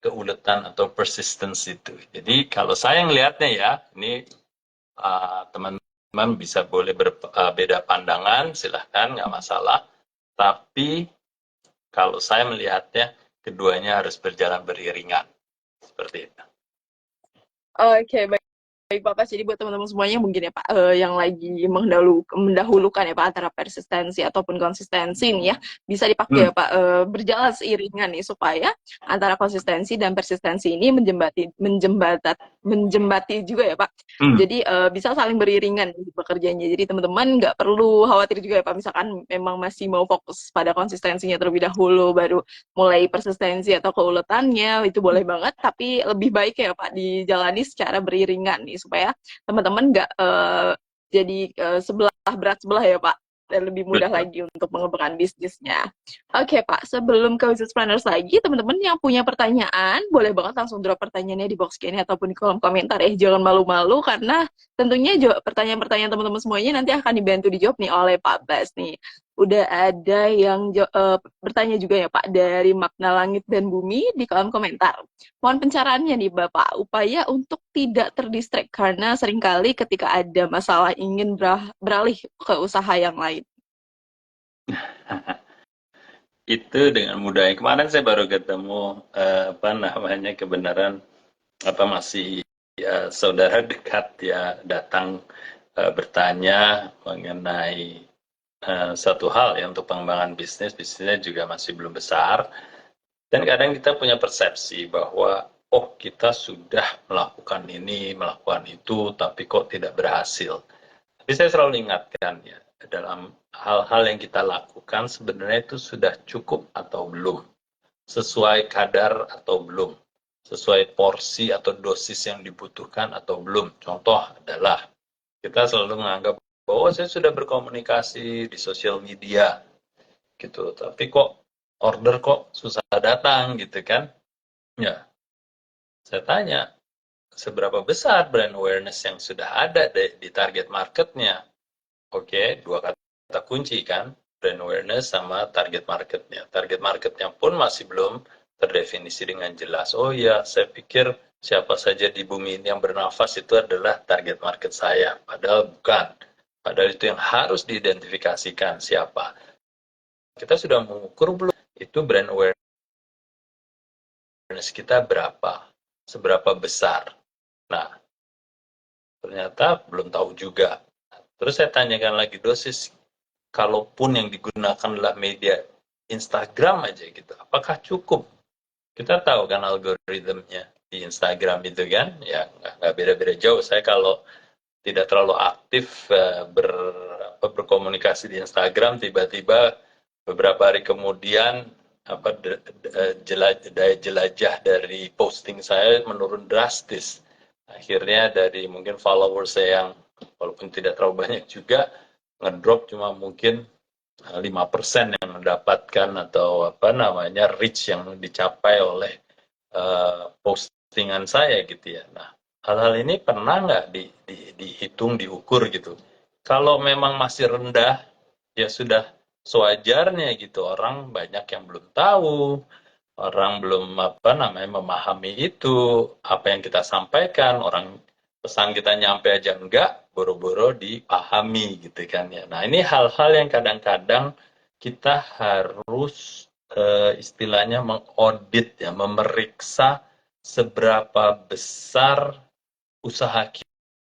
keuletan atau persistence itu. Jadi kalau saya melihatnya ya, ini teman-teman bisa boleh berbeda pandangan, silahkan, nggak masalah. Tapi kalau saya melihatnya, keduanya harus berjalan beriringan. Seperti itu. Oke, baik. Baik Pak, jadi buat teman-teman semuanya mungkin ya Pak, yang lagi mendahulukan ya Pak antara persistensi ataupun konsistensi nih ya, bisa dipakai ya Pak, berjalan seiringan nih supaya antara konsistensi dan persistensi ini menjembati juga ya Pak. Jadi bisa saling beriringan di pekerjaannya. Jadi teman-teman nggak perlu khawatir juga ya Pak, misalkan memang masih mau fokus pada konsistensinya terlebih dahulu, baru mulai persistensi atau keuletannya, itu boleh banget, tapi lebih baik ya Pak dijalani secara beriringan nih supaya teman-teman nggak jadi sebelah berat sebelah ya Pak, dan lebih mudah Betul. lagi untuk mengembangkan bisnisnya. Oke Pak, sebelum ke business planners lagi, teman-teman yang punya pertanyaan boleh banget langsung drop pertanyaannya di box Q&A ataupun di kolom komentar ya, jangan malu-malu karena tentunya pertanyaan-pertanyaan teman-teman semuanya nanti akan dibantu dijawab nih oleh Pak Bas nih. Udah ada yang bertanya juga ya Pak dari Makna Langit dan Bumi di kolom komentar. Mohon pencerahannya nih Bapak, upaya untuk tidak terdistract karena seringkali ketika ada masalah ingin beralih ke usaha yang lain. Itu dengan mudah. Kemarin saya baru ketemu apa namanya kebenaran apa masih saudara dekat ya datang bertanya mengenai satu hal ya untuk pengembangan bisnisnya juga masih belum besar. Dan kadang kita punya persepsi bahwa, oh kita sudah melakukan ini, melakukan itu, tapi kok tidak berhasil. Tapi saya selalu ingatkan ya, dalam hal-hal yang kita lakukan sebenarnya itu sudah cukup atau belum, sesuai kadar atau belum, sesuai porsi atau dosis yang dibutuhkan atau belum. Contoh adalah, kita selalu menganggap bahwa saya sudah berkomunikasi di sosial media, gitu, tapi kok order kok susah datang gitu kan. Ya, saya tanya, seberapa besar brand awareness yang sudah ada di target marketnya? Oke, dua kata kunci kan, brand awareness sama target marketnya. Target marketnya pun masih belum terdefinisi dengan jelas. Oh ya, saya pikir siapa saja di bumi ini yang bernafas itu adalah target market saya. Padahal bukan. Padahal itu yang harus diidentifikasikan siapa. Kita sudah mengukur belum itu brand awareness kita berapa, seberapa besar. Nah, ternyata belum tahu juga. Terus saya tanyakan lagi dosis, kalaupun yang digunakan adalah media Instagram aja gitu, apakah cukup? Kita tahu kan algoritmnya di Instagram itu kan, ya nggak beda-beda jauh. Saya kalau tidak terlalu aktif berkomunikasi di Instagram, tiba-tiba beberapa hari kemudian apa daya jelajah dari posting saya menurun drastis. Akhirnya dari mungkin followers saya yang walaupun tidak terlalu banyak juga ngedrop cuma mungkin 5% yang mendapatkan atau apa namanya reach yang dicapai oleh postingan saya gitu ya. Nah, hal-hal ini pernah nggak dihitung, diukur gitu. Kalau memang masih rendah, ya sudah sewajarnya gitu. Orang banyak yang belum tahu, orang belum apa namanya memahami itu, apa yang kita sampaikan, orang pesan kita nyampe aja enggak, boro-boro dipahami gitu kan ya. Nah ini hal-hal yang kadang-kadang kita harus istilahnya mengaudit ya, memeriksa seberapa besar usaha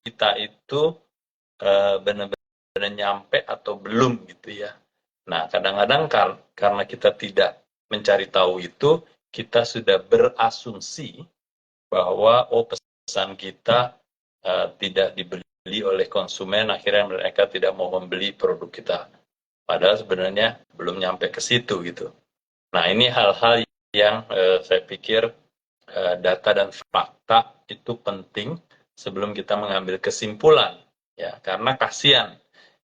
kita itu benar-benar nyampe atau belum gitu ya. Nah kadang-kadang karena kita tidak mencari tahu itu, kita sudah berasumsi bahwa oh pesan kita tidak dibeli dibeli oleh konsumen, akhirnya mereka tidak mau membeli produk kita. Padahal sebenarnya belum nyampe ke situ gitu. Nah, ini hal-hal yang saya pikir data dan fakta itu penting sebelum kita mengambil kesimpulan, ya, karena kasihan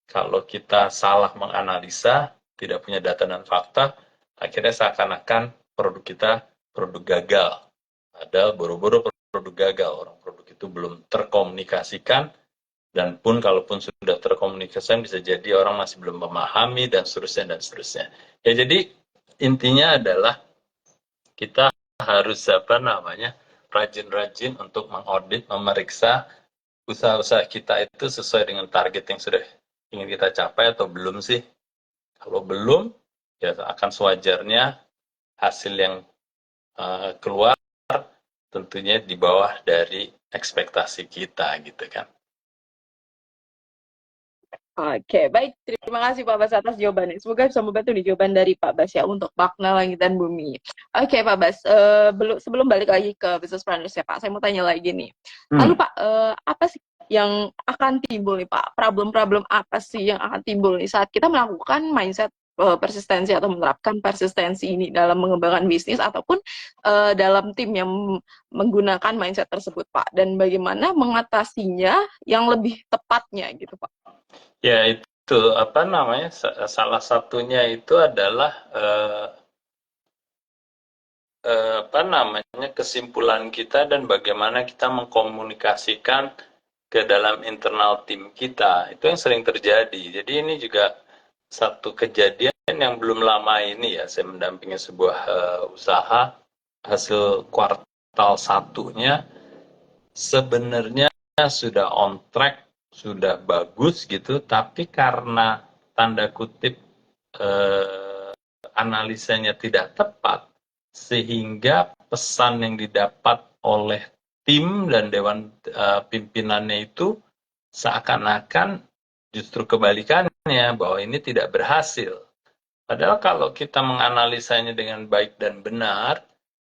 kalau kita salah menganalisa, tidak punya data dan fakta, akhirnya seakan-akan produk kita produk gagal. Padahal boro-boro produk gagal, orang produk itu belum terkomunikasikan, dan pun kalaupun sudah terkomunikasikan bisa jadi orang masih belum memahami dan seterusnya dan seterusnya. Ya, jadi intinya adalah kita harus rajin-rajin untuk mengaudit, memeriksa usaha-usaha kita itu sesuai dengan target yang sudah ingin kita capai atau belum sih. Kalau belum, ya akan sewajarnya hasil yang keluar tentunya di bawah dari ekspektasi kita gitu kan. Oke, baik. Terima kasih Pak Bas atas jawabannya. Semoga bisa membantu nih jawaban dari Pak Bas ya untuk makna langit dan bumi. Oke, Pak Bas. Sebelum balik lagi ke bisnis planners ya Pak, saya mau tanya lagi nih. Lalu Pak, apa sih yang akan timbul nih Pak? Problem-problem apa sih yang akan timbul nih saat kita melakukan mindset persistensi atau menerapkan persistensi ini dalam mengembangkan bisnis ataupun dalam tim yang menggunakan mindset tersebut Pak? Dan bagaimana mengatasinya yang lebih tepatnya gitu Pak? Ya itu salah satunya itu adalah kesimpulan kita dan bagaimana kita mengkomunikasikan ke dalam internal tim kita. Itu yang sering terjadi. Jadi ini juga satu kejadian yang belum lama ini ya, saya mendampingi sebuah usaha, hasil kuartal satunya sebenarnya sudah on track, sudah bagus gitu, tapi karena tanda kutip analisanya tidak tepat, sehingga pesan yang didapat oleh tim dan dewan pimpinannya itu seakan-akan justru kebalikannya, bahwa ini tidak berhasil. Padahal kalau kita menganalisanya dengan baik dan benar,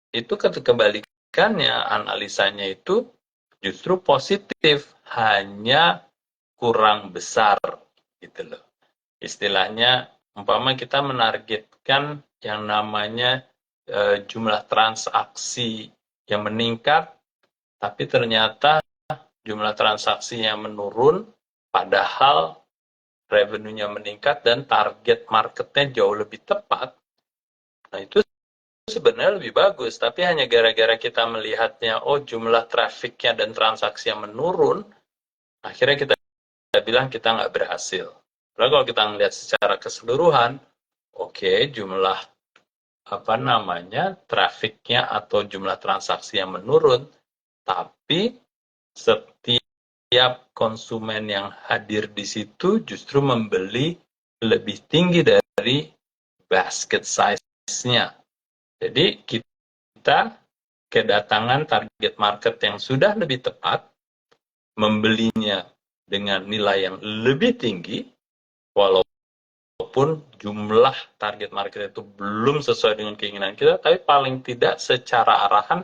itu kebalikannya, analisanya itu justru positif, hanya kurang besar gitu loh. Istilahnya, umpama kita menargetkan yang namanya jumlah transaksi yang meningkat, tapi ternyata jumlah transaksinya menurun, padahal revenue-nya meningkat dan target marketnya jauh lebih tepat. Nah, itu sebenarnya lebih bagus, tapi hanya gara-gara kita melihatnya, oh jumlah trafficnya dan transaksi yang menurun, akhirnya kita bilang kita nggak berhasil. Lalu kalau kita melihat secara keseluruhan, oke, jumlah trafficnya atau jumlah transaksi yang menurun, tapi setiap konsumen yang hadir di situ justru membeli lebih tinggi dari basket size-nya. Jadi kita kedatangan target market yang sudah lebih tepat, membelinya dengan nilai yang lebih tinggi, walaupun jumlah target market itu belum sesuai dengan keinginan kita, tapi paling tidak secara arahan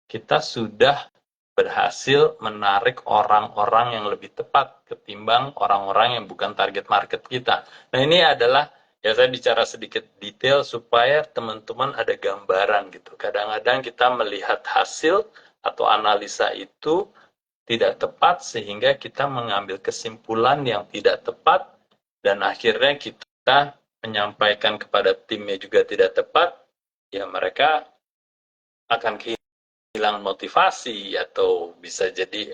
kita sudah berhasil menarik orang-orang yang lebih tepat ketimbang orang-orang yang bukan target market kita. Nah, ini adalah, ya saya bicara sedikit detail supaya teman-teman ada gambaran gitu. Kadang-kadang kita melihat hasil atau analisa itu tidak tepat sehingga kita mengambil kesimpulan yang tidak tepat dan akhirnya kita menyampaikan kepada timnya juga tidak tepat, ya mereka akan kehilangan motivasi atau bisa jadi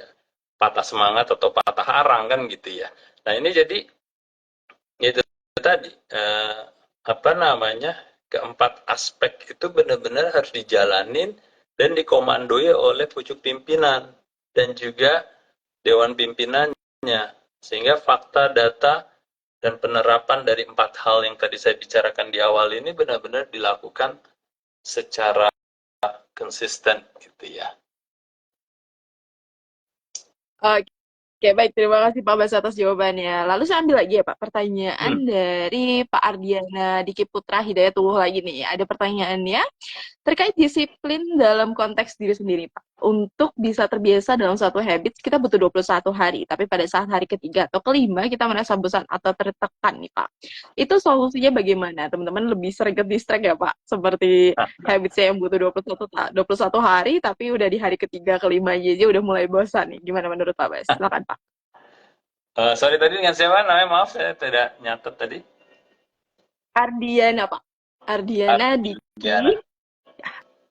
patah semangat atau patah arang kan gitu ya. Nah, ini jadi itu tadi keempat aspek itu benar-benar harus dijalanin dan dikomandoi oleh pucuk pimpinan dan juga dewan pimpinannya, sehingga fakta, data, dan penerapan dari 4 hal yang tadi saya bicarakan di awal ini benar-benar dilakukan secara konsisten gitu ya. Oke, baik. Terima kasih Pak Bas atas jawabannya. Lalu saya ambil lagi ya Pak pertanyaan dari Pak Ardiana Diki Putra Hidayatullah lagi nih. Ada pertanyaannya. Terkait disiplin dalam konteks diri sendiri, Pak. Untuk bisa terbiasa dalam suatu habit, kita butuh 21 hari. Tapi pada saat hari ketiga atau kelima, kita merasa bosan atau tertekan nih, Pak. Itu solusinya bagaimana? Teman-teman lebih sering ke distract ya, Pak? Seperti habit saya yang butuh 21 hari, tapi udah di hari ketiga, kelima aja udah mulai bosan nih. Gimana menurut Pak Bas? Silakan, Pak. Sorry tadi dengan siapa namanya? Maaf saya tidak nyatet tadi. Ardiana, Pak. Ardiana Diki. Ardiana.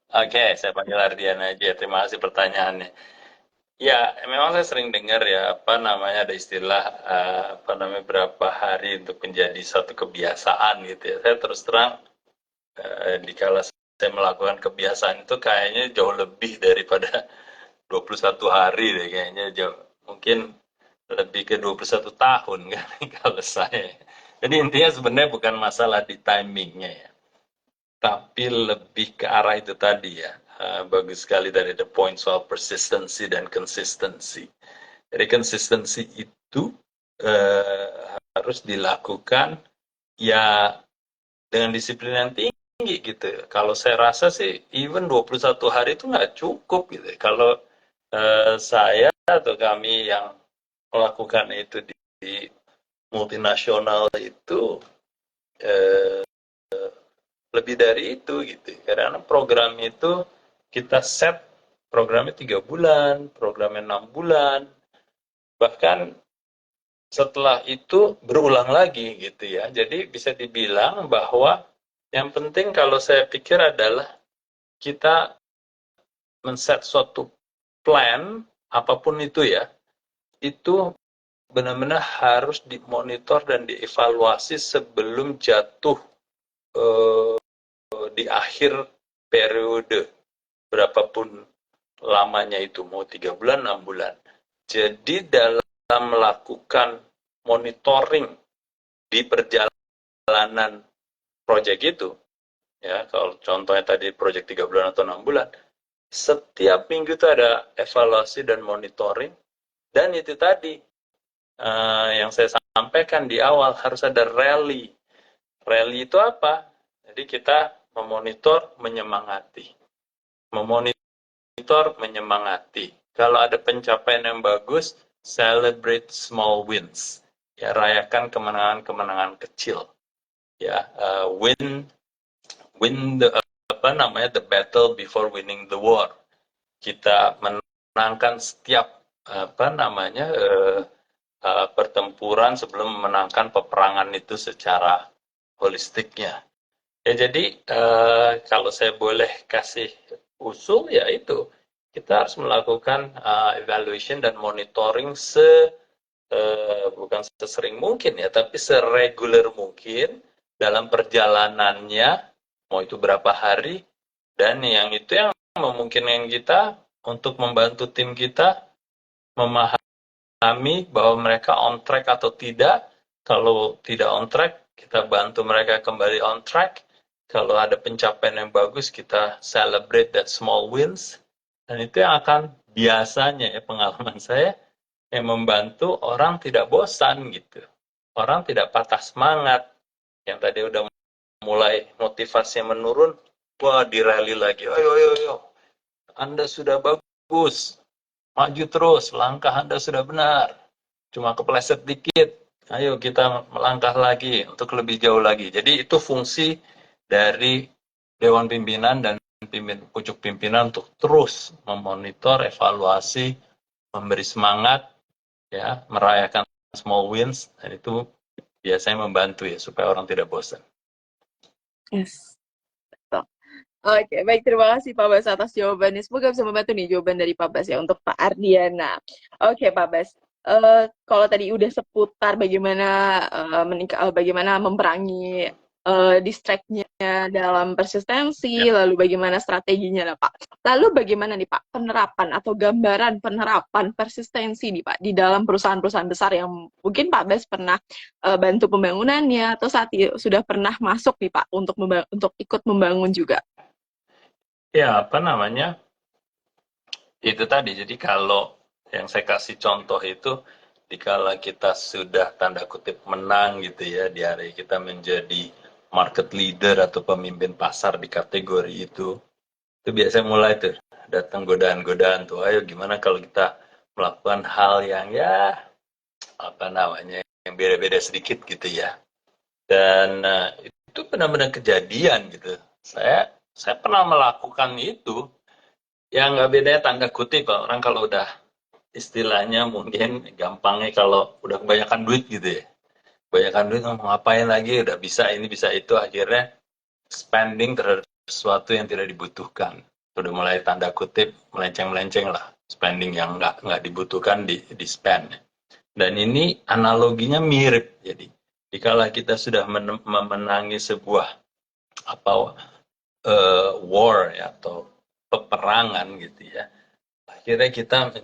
Oke, saya panggil Ardiana aja. Terima kasih pertanyaannya. Ya, memang saya sering dengar ya, apa namanya, ada istilah, apa namanya, berapa hari untuk menjadi satu kebiasaan gitu ya. Saya terus terang, dikala saya melakukan kebiasaan itu kayaknya jauh lebih daripada 21 hari deh kayaknya, jauh. Mungkin lebih ke 21 tahun kan kalau saya. Jadi intinya sebenarnya bukan masalah di timingnya ya, tapi lebih ke arah itu tadi ya. Bagus sekali dari the point soal persistency dan consistency. Jadi consistency itu harus dilakukan ya dengan disiplin yang tinggi gitu. Kalau saya rasa sih even 21 hari itu nggak cukup gitu. Kalau saya atau kami yang melakukan itu di multinasional itu lebih dari itu gitu. Karena program itu kita set programnya 3 bulan, programnya 6 bulan, bahkan setelah itu berulang lagi gitu ya. Jadi bisa dibilang bahwa yang penting kalau saya pikir adalah kita men-set suatu plan, apapun itu ya, itu benar-benar harus dimonitor dan dievaluasi sebelum jatuh di akhir periode, berapapun lamanya itu, mau 3 bulan, 6 bulan. Jadi dalam melakukan monitoring di perjalanan proyek itu, ya kalau contohnya tadi proyek 3 bulan atau 6 bulan, setiap minggu itu ada evaluasi dan monitoring, dan itu tadi yang saya sampaikan di awal, harus ada rally. Rally itu apa? Jadi kita memonitor, menyemangati. Memonitor, menyemangati. Kalau ada pencapaian yang bagus, celebrate small wins. Ya, rayakan kemenangan-kemenangan kecil. Ya, win the apa namanya, the battle before winning the war. Kita menangkan setiap apa namanya pertempuran sebelum memenangkan peperangan itu secara holistiknya. Ya jadi kalau saya boleh kasih usul ya itu, kita harus melakukan evaluation dan monitoring bukan sesering mungkin ya, tapi seregular mungkin dalam perjalanannya, mau itu berapa hari, dan yang itu yang memungkinkan kita untuk membantu tim kita memahami bahwa mereka on track atau tidak. Kalau tidak on track, kita bantu mereka kembali on track. Kalau ada pencapaian yang bagus, kita celebrate that small wins. Dan itu yang akan biasanya ya, pengalaman saya, yang membantu orang tidak bosan gitu. Orang tidak patah semangat. Yang tadi udah mulai motivasinya menurun, wah dirally lagi. Ayo. Anda sudah bagus. Maju terus, langkah Anda sudah benar. Cuma kepleset dikit. Ayo kita melangkah lagi untuk lebih jauh lagi. Jadi itu fungsi dari Dewan Pimpinan dan pucuk pimpinan untuk terus memonitor, evaluasi, memberi semangat, ya, merayakan small wins, dan itu biasanya membantu ya supaya orang tidak bosan. Yes. Oke, baik, terima kasih Pak Bas atas jawabannya. Semoga bisa membantu nih jawaban dari Pak Bas ya untuk Pak Ardiana. Oke, Pak Bas. Kalau tadi udah seputar bagaimana bagaimana memerangi distract-nya dalam persistensi, lalu bagaimana strateginya lah Pak. Lalu bagaimana nih Pak penerapan atau gambaran penerapan persistensi nih Pak di dalam perusahaan-perusahaan besar yang mungkin Pak Bas pernah bantu pembangunannya atau saat sudah pernah masuk nih Pak untuk ikut membangun juga. Ya, apa namanya, itu tadi, jadi kalau yang saya kasih contoh itu, dikala kita sudah tanda kutip menang gitu ya, di hari kita menjadi market leader atau pemimpin pasar di kategori itu, Itu biasanya mulai tuh datang godaan-godaan tuh, ayo gimana kalau kita melakukan hal yang ya apa namanya yang beda-beda sedikit gitu ya. Dan itu benar-benar kejadian gitu. Saya pernah melakukan itu. Ya nggak bedanya tanda kutip orang kalau udah istilahnya mungkin gampangnya kalau udah kebanyakan duit gitu ya. Kebanyakan duit mau ngapain lagi, udah bisa ini bisa itu, akhirnya spending terhadap sesuatu yang tidak dibutuhkan. Udah mulai tanda kutip melenceng-melenceng lah, spending yang nggak dibutuhkan di spend. Dan ini analoginya mirip. Jadi, jikalau kita sudah memenangi sebuah apa war ya, atau peperangan gitu ya, akhirnya kita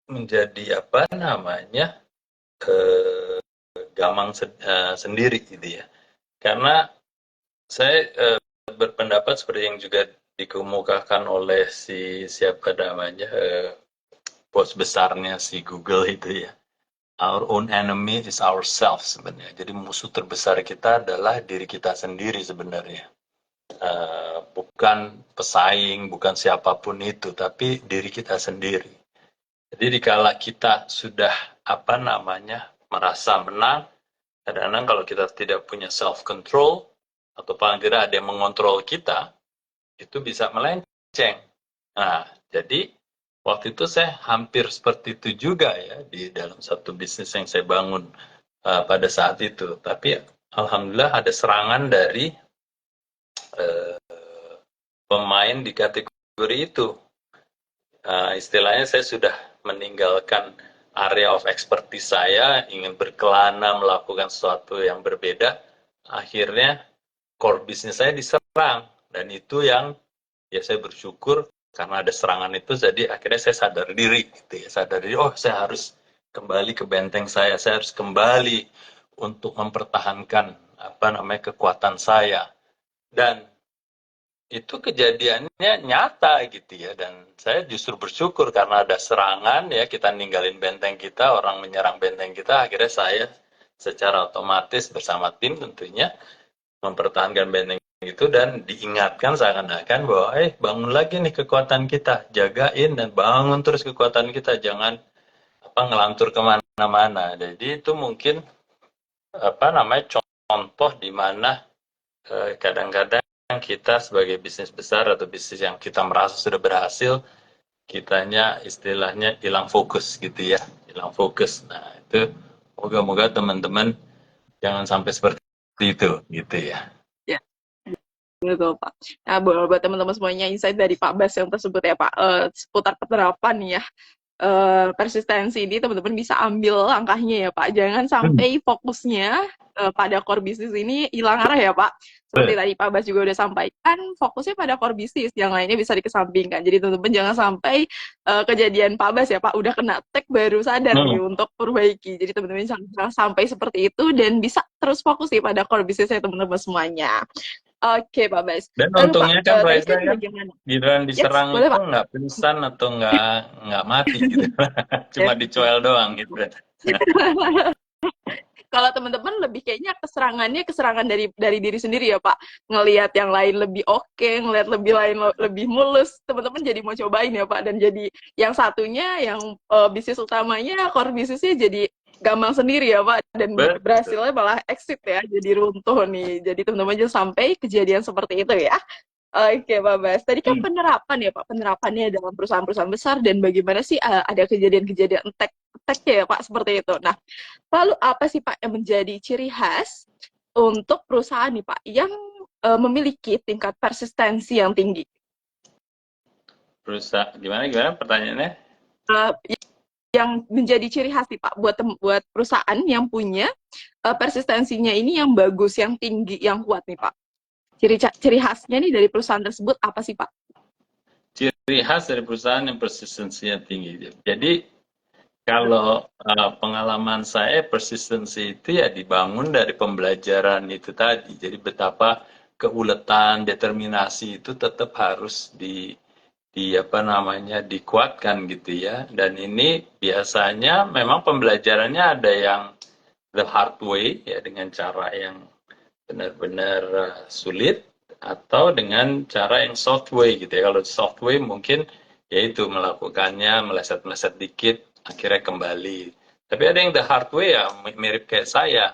menjadi apa namanya gamang sendiri gitu ya. Karena saya berpendapat seperti yang juga dikemukakan oleh siapa namanya bos besarnya si Google itu ya. Our own enemy is ourselves sebenarnya. Jadi musuh terbesar kita adalah diri kita sendiri sebenarnya. Bukan pesaing, bukan siapapun itu, tapi diri kita sendiri. Jadi dikala kita sudah apa namanya merasa menang, kadang-kadang kalau kita tidak punya self control atau paling tidak ada yang mengontrol kita, itu bisa melenceng. Nah, jadi waktu itu saya hampir seperti itu juga ya di dalam satu bisnis yang saya bangun pada saat itu. Tapi alhamdulillah ada serangan dari pemain di kategori itu. Istilahnya saya sudah meninggalkan area of expertise saya, ingin berkelana melakukan sesuatu yang berbeda. Akhirnya core bisnis saya diserang, dan itu yang ya saya bersyukur karena ada serangan itu, jadi akhirnya saya sadar diri gitu ya, sadar diri, oh saya harus kembali ke benteng saya harus kembali untuk mempertahankan apa namanya kekuatan saya. Dan itu kejadiannya nyata gitu ya, dan saya justru bersyukur karena ada serangan ya, kita ninggalin benteng kita, orang menyerang benteng kita, akhirnya saya secara otomatis bersama tim tentunya mempertahankan benteng itu, dan diingatkan seakan-akan bahwa bangun lagi nih kekuatan kita, jagain dan bangun terus kekuatan kita, jangan apa ngelantur kemana-mana. Jadi itu mungkin apa namanya contoh di mana kadang-kadang kita sebagai bisnis besar atau bisnis yang kita merasa sudah berhasil, kitanya istilahnya hilang fokus gitu ya, hilang fokus. Nah itu moga-moga teman-teman jangan sampai seperti itu gitu ya. Ya, gitu Pak. Nah, buat teman-teman semuanya, insight dari Pak Bas yang tersebut ya Pak, seputar penerapan ya. Persistensi ini teman-teman bisa ambil langkahnya ya Pak. Jangan sampai fokusnya pada core bisnis ini hilang arah ya Pak. Seperti tadi Pak Bas juga udah sampaikan, fokusnya pada core bisnis, yang lainnya bisa dikesampingkan. Jadi teman-teman jangan sampai kejadian Pak Bas ya Pak, udah kena tag baru sadar nih untuk perbaiki. Jadi teman-teman jangan sampai seperti itu dan bisa terus fokus nih pada core bisnisnya teman-teman semuanya. Oke Pak Bas. Dan Lalu Pak, untungnya kan tadi Raisa kan kan bagaimana? giliran Yes, diserang boleh itu Pak. nggak pingsan atau nggak mati gitu, cuma dicoel doang gitu. Kalau teman-teman lebih kayaknya keserangan dari diri sendiri ya Pak. Ngelihat yang lain lebih oke, ngelihat lebih lain lebih mulus, teman-teman jadi mau cobain ya Pak. Dan jadi yang satunya yang bisnis utamanya, core bisnisnya jadi gampang sendiri ya Pak. Dan Betul. berhasilnya malah exit ya, jadi runtuh nih. Jadi teman-teman jangan sampai kejadian seperti itu ya. Oke, Pak Bas. Tadi kan penerapan ya, Pak. Penerapannya dalam perusahaan-perusahaan besar dan bagaimana sih ada kejadian-kejadian tech-nya ya, Pak, seperti itu. Nah, lalu apa sih, Pak, yang menjadi ciri khas untuk perusahaan nih, Pak, yang memiliki tingkat persistensi yang tinggi? Perusahaan gimana pertanyaannya? Uh, yang menjadi ciri khas nih, Pak, buat perusahaan yang punya persistensinya ini yang bagus, yang tinggi, yang kuat nih, Pak. Ciri khasnya nih dari perusahaan tersebut apa sih, Pak? Ciri khas dari perusahaan yang persistensinya tinggi. Jadi kalau pengalaman saya, persistensi itu ya dibangun dari pembelajaran itu tadi. Jadi betapa keuletan, determinasi itu tetap harus di apa namanya dikuatkan gitu ya. Dan ini biasanya memang pembelajarannya ada yang the hard way ya, dengan cara yang benar-benar sulit, atau dengan cara yang soft way gitu ya. Kalau soft way mungkin yaitu melakukannya meleset-meleset dikit akhirnya kembali. Tapi ada yang the hard way ya mirip kayak saya.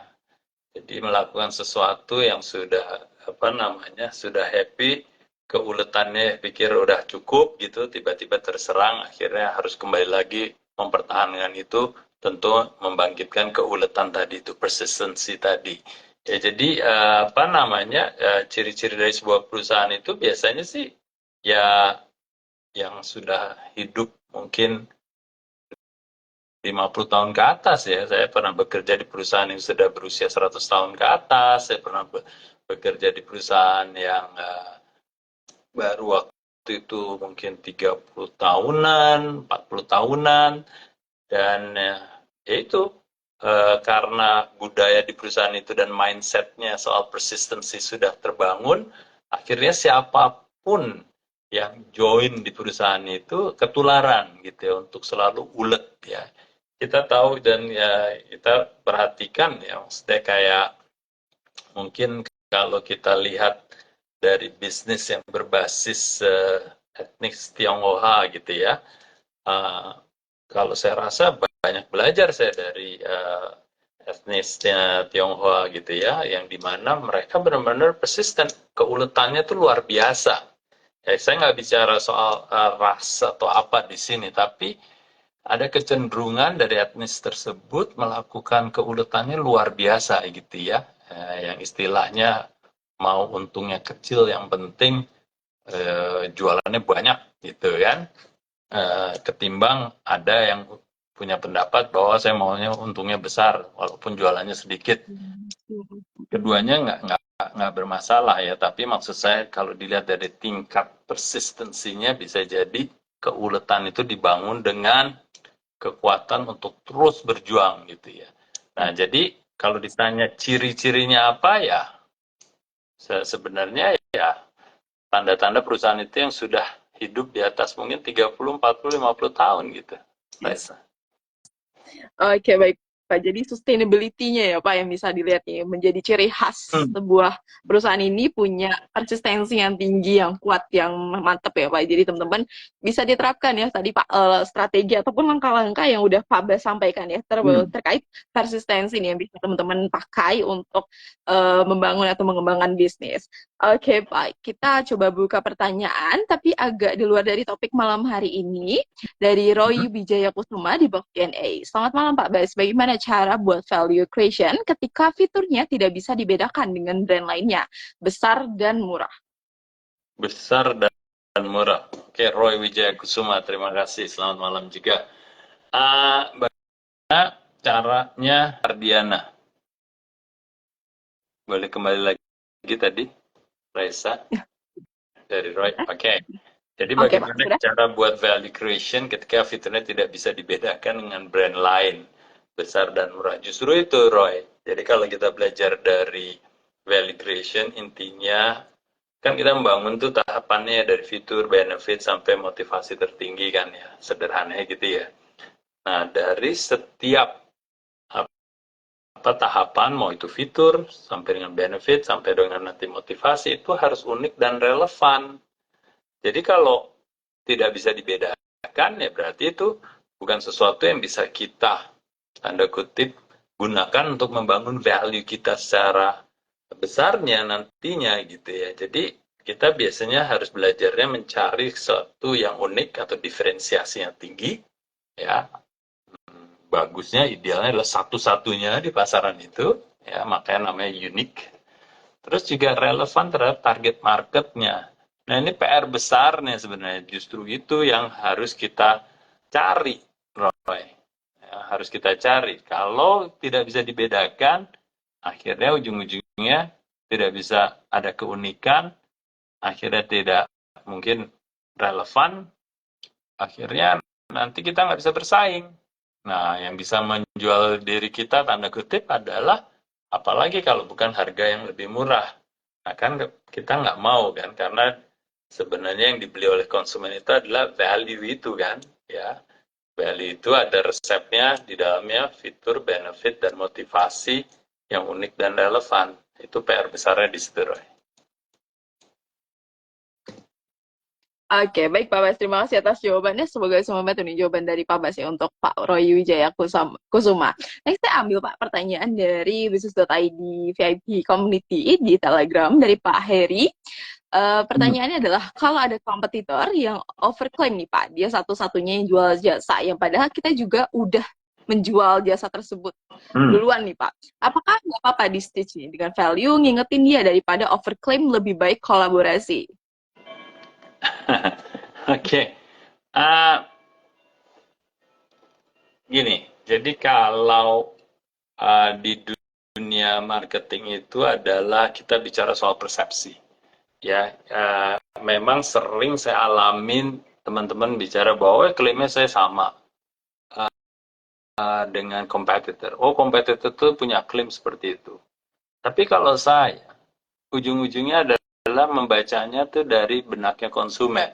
Jadi melakukan sesuatu yang sudah apa namanya sudah happy, keuletannya pikir udah cukup gitu, tiba-tiba terserang, akhirnya harus kembali lagi mempertahankan itu, tentu membangkitkan keuletan tadi itu, persistency tadi. Ya jadi apa namanya ciri-ciri dari sebuah perusahaan itu biasanya sih ya yang sudah hidup mungkin 50 tahun ke atas ya. Saya pernah bekerja di perusahaan yang sudah berusia 100 tahun ke atas. Saya pernah bekerja di perusahaan yang baru waktu itu mungkin 30 tahunan, 40 tahunan. Dan ya itu karena budaya di perusahaan itu dan mindsetnya soal persistency sudah terbangun, akhirnya siapapun yang join di perusahaan itu ketularan gitu ya untuk selalu ulet ya. Kita tahu dan ya kita perhatikan ya, maksudnya kayak mungkin kalau kita lihat dari bisnis yang berbasis etnis Tionghoa gitu ya, kalau saya rasa banyak belajar saya dari etnisnya Tionghoa gitu ya, yang dimana mereka benar-benar persisten, keuletannya tuh luar biasa. Ya, saya nggak bicara soal ras atau apa di sini, tapi ada kecenderungan dari etnis tersebut melakukan keuletannya luar biasa gitu ya, yang istilahnya mau untungnya kecil yang penting jualannya banyak gitu kan, ketimbang ada yang punya pendapat bahwa saya maunya untungnya besar walaupun jualannya sedikit. Keduanya nggak bermasalah ya, tapi maksud saya kalau dilihat dari tingkat persistensinya bisa jadi keuletan itu dibangun dengan kekuatan untuk terus berjuang gitu ya. Nah, jadi kalau ditanya ciri-cirinya apa ya, sebenarnya ya tanda-tanda perusahaan itu yang sudah hidup di atas mungkin 30, 40, 50 tahun gitu. Raisa. Oke, baik Pak. Jadi sustainability-nya ya Pak yang bisa dilihat nih menjadi ciri khas Hmm. sebuah perusahaan ini punya konsistensi yang tinggi, yang kuat, yang mantap ya Pak. Jadi teman-teman bisa diterapkan ya tadi Pak strategi ataupun langkah-langkah yang udah Pak Bas sampaikan ya Hmm. terkait persistensi nih yang bisa teman-teman pakai untuk membangun atau mengembangkan bisnis. Oke Pak, kita coba buka pertanyaan tapi agak di luar dari topik malam hari ini dari Roy Wijaya Kusuma di box Q&A. Selamat malam Pak Bas, bagaimana cara buat value creation ketika fiturnya tidak bisa dibedakan dengan brand lainnya, besar dan murah? Besar dan murah. Oke, Roy Wijaya Kusuma, terima kasih. Selamat malam juga. Bagaimana caranya Ardiana? Boleh kembali lagi tadi, Raisa, dari Roy. Oke. Jadi Oke Pak, bagaimana sudah? cara buat value creation ketika fiturnya tidak bisa dibedakan dengan brand lain, besar dan murah? Justru itu, Roy. Jadi kalau kita belajar dari value creation, intinya kan kita membangun tuh tahapannya dari fitur, benefit, sampai motivasi tertinggi kan ya, sederhananya gitu ya. Nah, dari setiap apa tahapan, mau itu fitur, sampai dengan benefit, sampai dengan nanti motivasi, itu harus unik dan relevan. Jadi kalau tidak bisa dibedakan, ya berarti itu bukan sesuatu yang bisa kita, tanda kutip, gunakan untuk membangun value kita secara besarnya nantinya gitu ya. Jadi kita biasanya harus belajarnya mencari sesuatu yang unik atau diferensiasi yang tinggi ya. Bagusnya idealnya adalah satu-satunya di pasaran itu ya, makanya namanya unique. Terus juga relevan terhadap target marketnya. Nah ini PR besarnya sebenarnya, justru itu yang harus kita cari, Roy. Ya, harus kita cari. Kalau tidak bisa dibedakan, akhirnya ujung-ujungnya tidak bisa ada keunikan, akhirnya tidak mungkin relevan, akhirnya nanti kita nggak bisa bersaing. Nah, yang bisa menjual diri kita tanda kutip adalah apalagi kalau bukan harga yang lebih murah. Nah, kan kita nggak mau kan, karena sebenarnya yang dibeli oleh konsumen itu adalah value itu kan, ya. Value itu ada resepnya di dalamnya, fitur, benefit, dan motivasi yang unik dan relevan. Itu PR besarnya di situ, Roy. Oke, baik Pak Bas. Terima kasih atas jawabannya. Semoga semua membantu nih jawaban dari Pak Bas ya untuk Pak Roy Wijaya Kusuma. Next, saya ambil Pak pertanyaan dari bisnis.id VIP Community di Telegram dari Pak Heri. Hmm. Pertanyaannya adalah, kalau ada kompetitor yang overclaim nih Pak, dia satu-satunya yang jual jasa, yang padahal kita juga udah menjual jasa tersebut Hmm. duluan nih Pak. Apakah nggak apa-apa di stage nih dengan value ngingetin dia daripada overclaim, lebih baik kolaborasi? Oke. Ah, Gini, jadi kalau di dunia marketing itu adalah kita bicara soal persepsi. Ya, memang sering saya alamin teman-teman bicara bahwa klaimnya saya sama dengan kompetitor. Oh, kompetitor itu punya klaim seperti itu. Tapi kalau saya, ujung-ujungnya adalah membacanya tuh dari benaknya konsumen.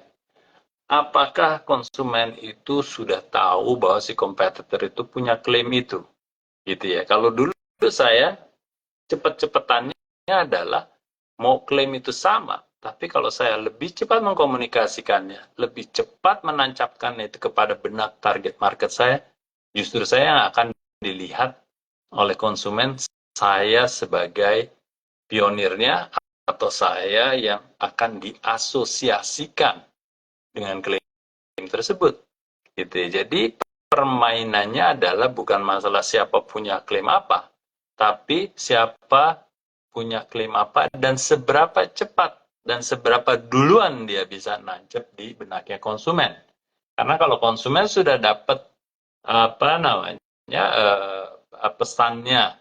Apakah konsumen itu sudah tahu bahwa si kompetitor itu punya klaim itu? Gitu ya. Kalau dulu saya cepet-cepetannya adalah mau klaim itu sama, tapi kalau saya lebih cepat mengkomunikasikannya, lebih cepat menancapkan itu kepada benak target market saya, justru saya yang akan dilihat oleh konsumen, saya sebagai pionirnya atau saya yang akan diasosiasikan dengan klaim tersebut. Gitu ya. Jadi permainannya adalah bukan masalah siapa punya klaim apa, tapi siapa punya klaim apa dan seberapa cepat dan seberapa duluan dia bisa nancep di benaknya konsumen. Karena kalau konsumen sudah dapat apa namanya pesannya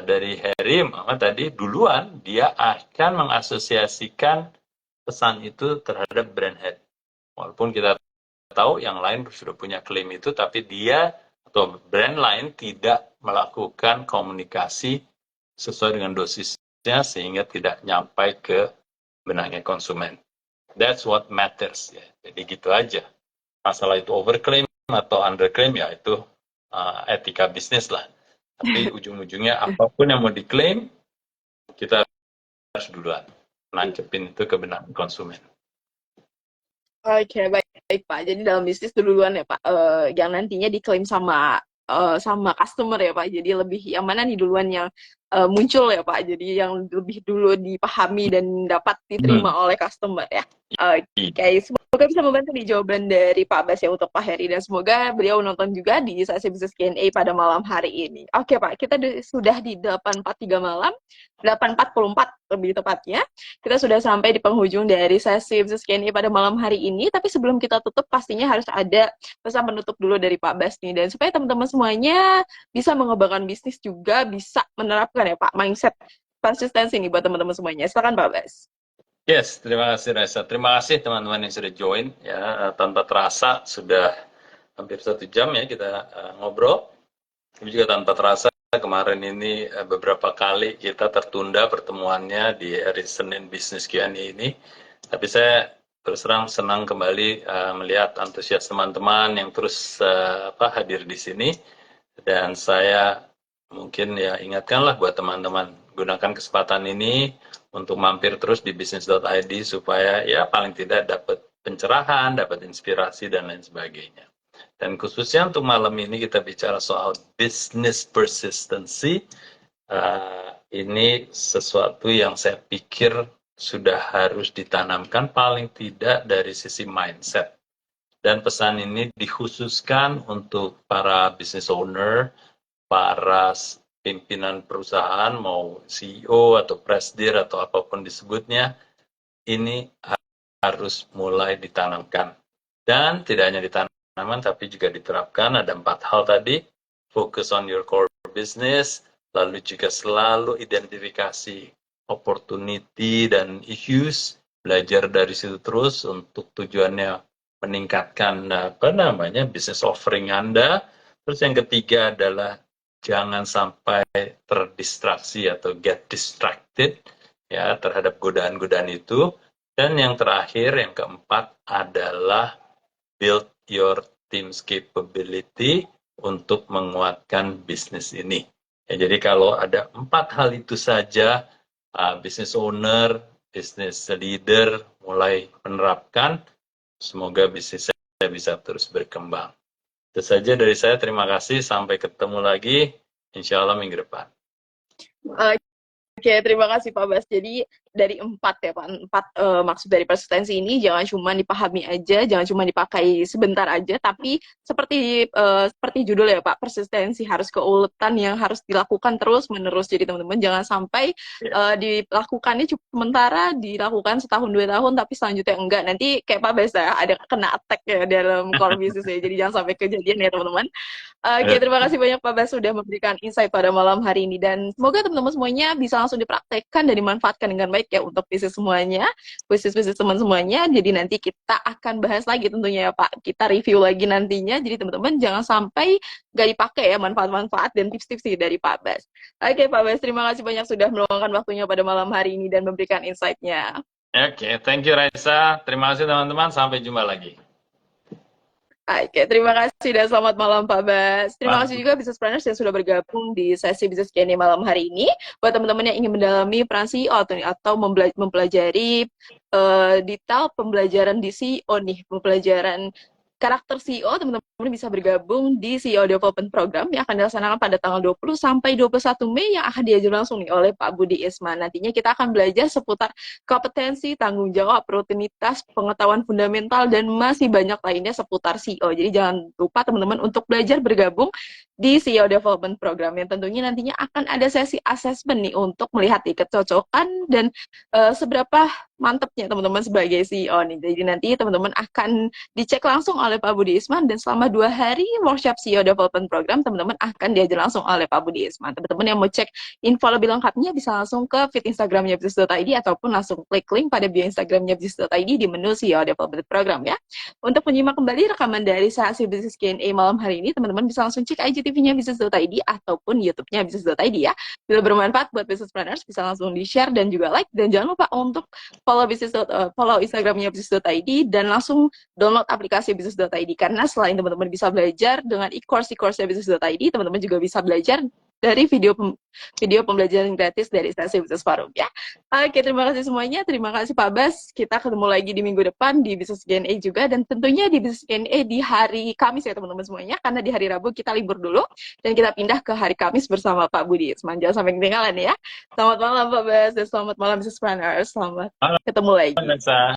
dari Harry, maka tadi duluan dia akan mengasosiasikan pesan itu terhadap brand head. Walaupun kita tahu yang lain sudah punya klaim itu, tapi dia atau brand lain tidak melakukan komunikasi sesuai dengan dosisnya sehingga tidak nyampai ke benaknya konsumen. That's what matters ya. Jadi gitu aja. Masalah itu overclaim atau underclaim ya itu etika bisnis lah. Tapi ujung-ujungnya apapun yang mau diklaim kita harus duluan nancepin itu ke benak konsumen. Oke, baik, baik Pak. Jadi dalam bisnis duluan ya Pak, yang nantinya diklaim sama sama customer ya Pak. Jadi lebih yang mana nih duluan yang muncul ya Pak. Jadi yang lebih dulu dipahami dan dapat Hmm. diterima oleh customer ya. Oke, semoga bisa membantu nih jawaban dari Pak Bas ya untuk Pak Heri, dan semoga beliau nonton juga di sesi bisnis Q&A pada malam hari ini. Oke Pak, kita sudah di 8.43 malam, 8.44 lebih tepatnya. Kita sudah sampai di penghujung dari sesi bisnis Q&A pada malam hari ini, tapi sebelum kita tutup pastinya harus ada pesan penutup dulu dari Pak Bas nih, dan supaya teman-teman semuanya bisa mengembangkan bisnis juga bisa menerapkan ya Pak mindset konsistensi nih buat teman-teman semuanya. Silakan Pak Bas. Yes, terima kasih Reza. Terima kasih teman-teman yang sudah join ya. Tanpa terasa sudah hampir 1 jam ya kita ngobrol. Tapi juga tanpa terasa kemarin ini beberapa kali kita tertunda pertemuannya di hari Senin Business Q&A ini. Tapi saya terus terang senang kembali melihat antusias teman-teman yang terus hadir di sini. Dan saya mungkin ya ingatkanlah buat teman-teman, gunakan kesempatan ini untuk mampir terus di bisnis.id supaya ya paling tidak dapat pencerahan, dapat inspirasi dan lain sebagainya. Dan khususnya untuk malam ini kita bicara soal business persistency. Ini sesuatu yang saya pikir sudah harus ditanamkan paling tidak dari sisi mindset. Dan pesan ini dikhususkan untuk para business owner, para pimpinan perusahaan, mau CEO atau presidir atau apapun disebutnya, ini harus mulai ditanamkan. Dan tidak hanya ditanamkan, tapi juga diterapkan. Ada 4 hal tadi, focus on your core business, lalu juga selalu identifikasi opportunity dan issues, belajar dari situ terus untuk tujuannya meningkatkan business offering Anda. Terus yang ketiga adalah jangan sampai terdistraksi atau get distracted ya terhadap godaan-godaan itu. Dan yang terakhir, yang keempat adalah build your team's capability untuk menguatkan bisnis ini. Ya, jadi kalau ada 4 hal itu saja, business owner, business leader mulai menerapkan, semoga bisnis saya bisa terus berkembang. Itu saja dari saya, terima kasih, sampai ketemu lagi, insya Allah minggu depan. Oke, terima kasih Pak Bas. Jadi dari empat ya Pak, maksud dari persistensi ini jangan cuma dipahami aja, jangan cuma dipakai sebentar aja, tapi seperti judul ya Pak, persistensi harus keuletan yang harus dilakukan terus menerus. Jadi teman-teman jangan sampai dilakukannya cuma sementara, dilakukan setahun 2 tahun, tapi selanjutnya enggak. Nanti kayak Pak Bas ya, ada kena attack ya dalam core business ya. Jadi jangan sampai kejadian ya teman-teman. Oke, terima kasih banyak Pak Bas sudah memberikan insight pada malam hari ini, dan semoga teman-teman semuanya bisa langsung dipraktekkan dan dimanfaatkan dengan baik ya untuk bisnis semuanya, bisnis-bisnis teman semuanya. Jadi nanti kita akan bahas lagi tentunya ya Pak, kita review lagi nantinya. Jadi teman-teman jangan sampai nggak dipakai ya manfaat-manfaat dan tips-tips dari Pak Bas. Oke Pak Bas, terima kasih banyak sudah meluangkan waktunya pada malam hari ini dan memberikan insight-nya. Oke, thank you Raisa, terima kasih teman-teman, sampai jumpa lagi. Oke, terima kasih dan selamat malam Pak Bas. Terima kasih juga Business Planners yang sudah bergabung di sesi Business Q&A malam hari ini. Buat teman-teman yang ingin mendalami peran CEO atau mempelajari detail pembelajaran di CEO nih, pembelajaran karakter CEO, teman-teman bisa bergabung di CEO Development Program yang akan dilaksanakan pada tanggal 20 sampai 21 Mei yang akan diajar langsung nih oleh Pak Budi Isman. Nantinya kita akan belajar seputar kompetensi, tanggung jawab, rutinitas, pengetahuan fundamental, dan masih banyak lainnya seputar CEO. Jadi jangan lupa teman-teman untuk belajar bergabung di CEO Development Program yang tentunya nantinya akan ada sesi assessment nih untuk melihat kecocokan dan seberapa mantapnya teman-teman sebagai CEO nih. Jadi nanti teman-teman akan dicek langsung oleh Pak Budi Isman, dan selama 2 hari workshop CEO Development Program teman-teman akan diajar langsung oleh Pak Budi Isman. Teman-teman yang mau cek info lebih lengkapnya bisa langsung ke feed Instagramnya Business.id ataupun langsung klik link pada bio Instagramnya Business.id di menu CEO Development Program ya. Untuk menyimak kembali rekaman dari sesi Business Q&A malam hari ini, teman-teman bisa langsung cek IGTV-nya Business.id ataupun YouTube-nya Business.id ya. Bila bermanfaat buat business planners bisa langsung di-share dan juga like, dan jangan lupa untuk follow Instagramnya Business.id dan langsung download aplikasi Business.id, karena selain teman-teman bisa belajar dengan e-course-nya Business.id, teman-teman juga bisa belajar dari video pembelajaran gratis dari sesi Business Forum ya. Oke, terima kasih semuanya. Terima kasih Pak Bas. Kita ketemu lagi di minggu depan di Business Q&A juga, dan tentunya di Business Q&A di hari Kamis ya teman-teman semuanya, karena di hari Rabu kita libur dulu dan kita pindah ke hari Kamis bersama Pak Budi. Jangan sampai ketinggalan ya. Selamat malam Pak Bas dan selamat malam Business Planners. Selamat ketemu lagi.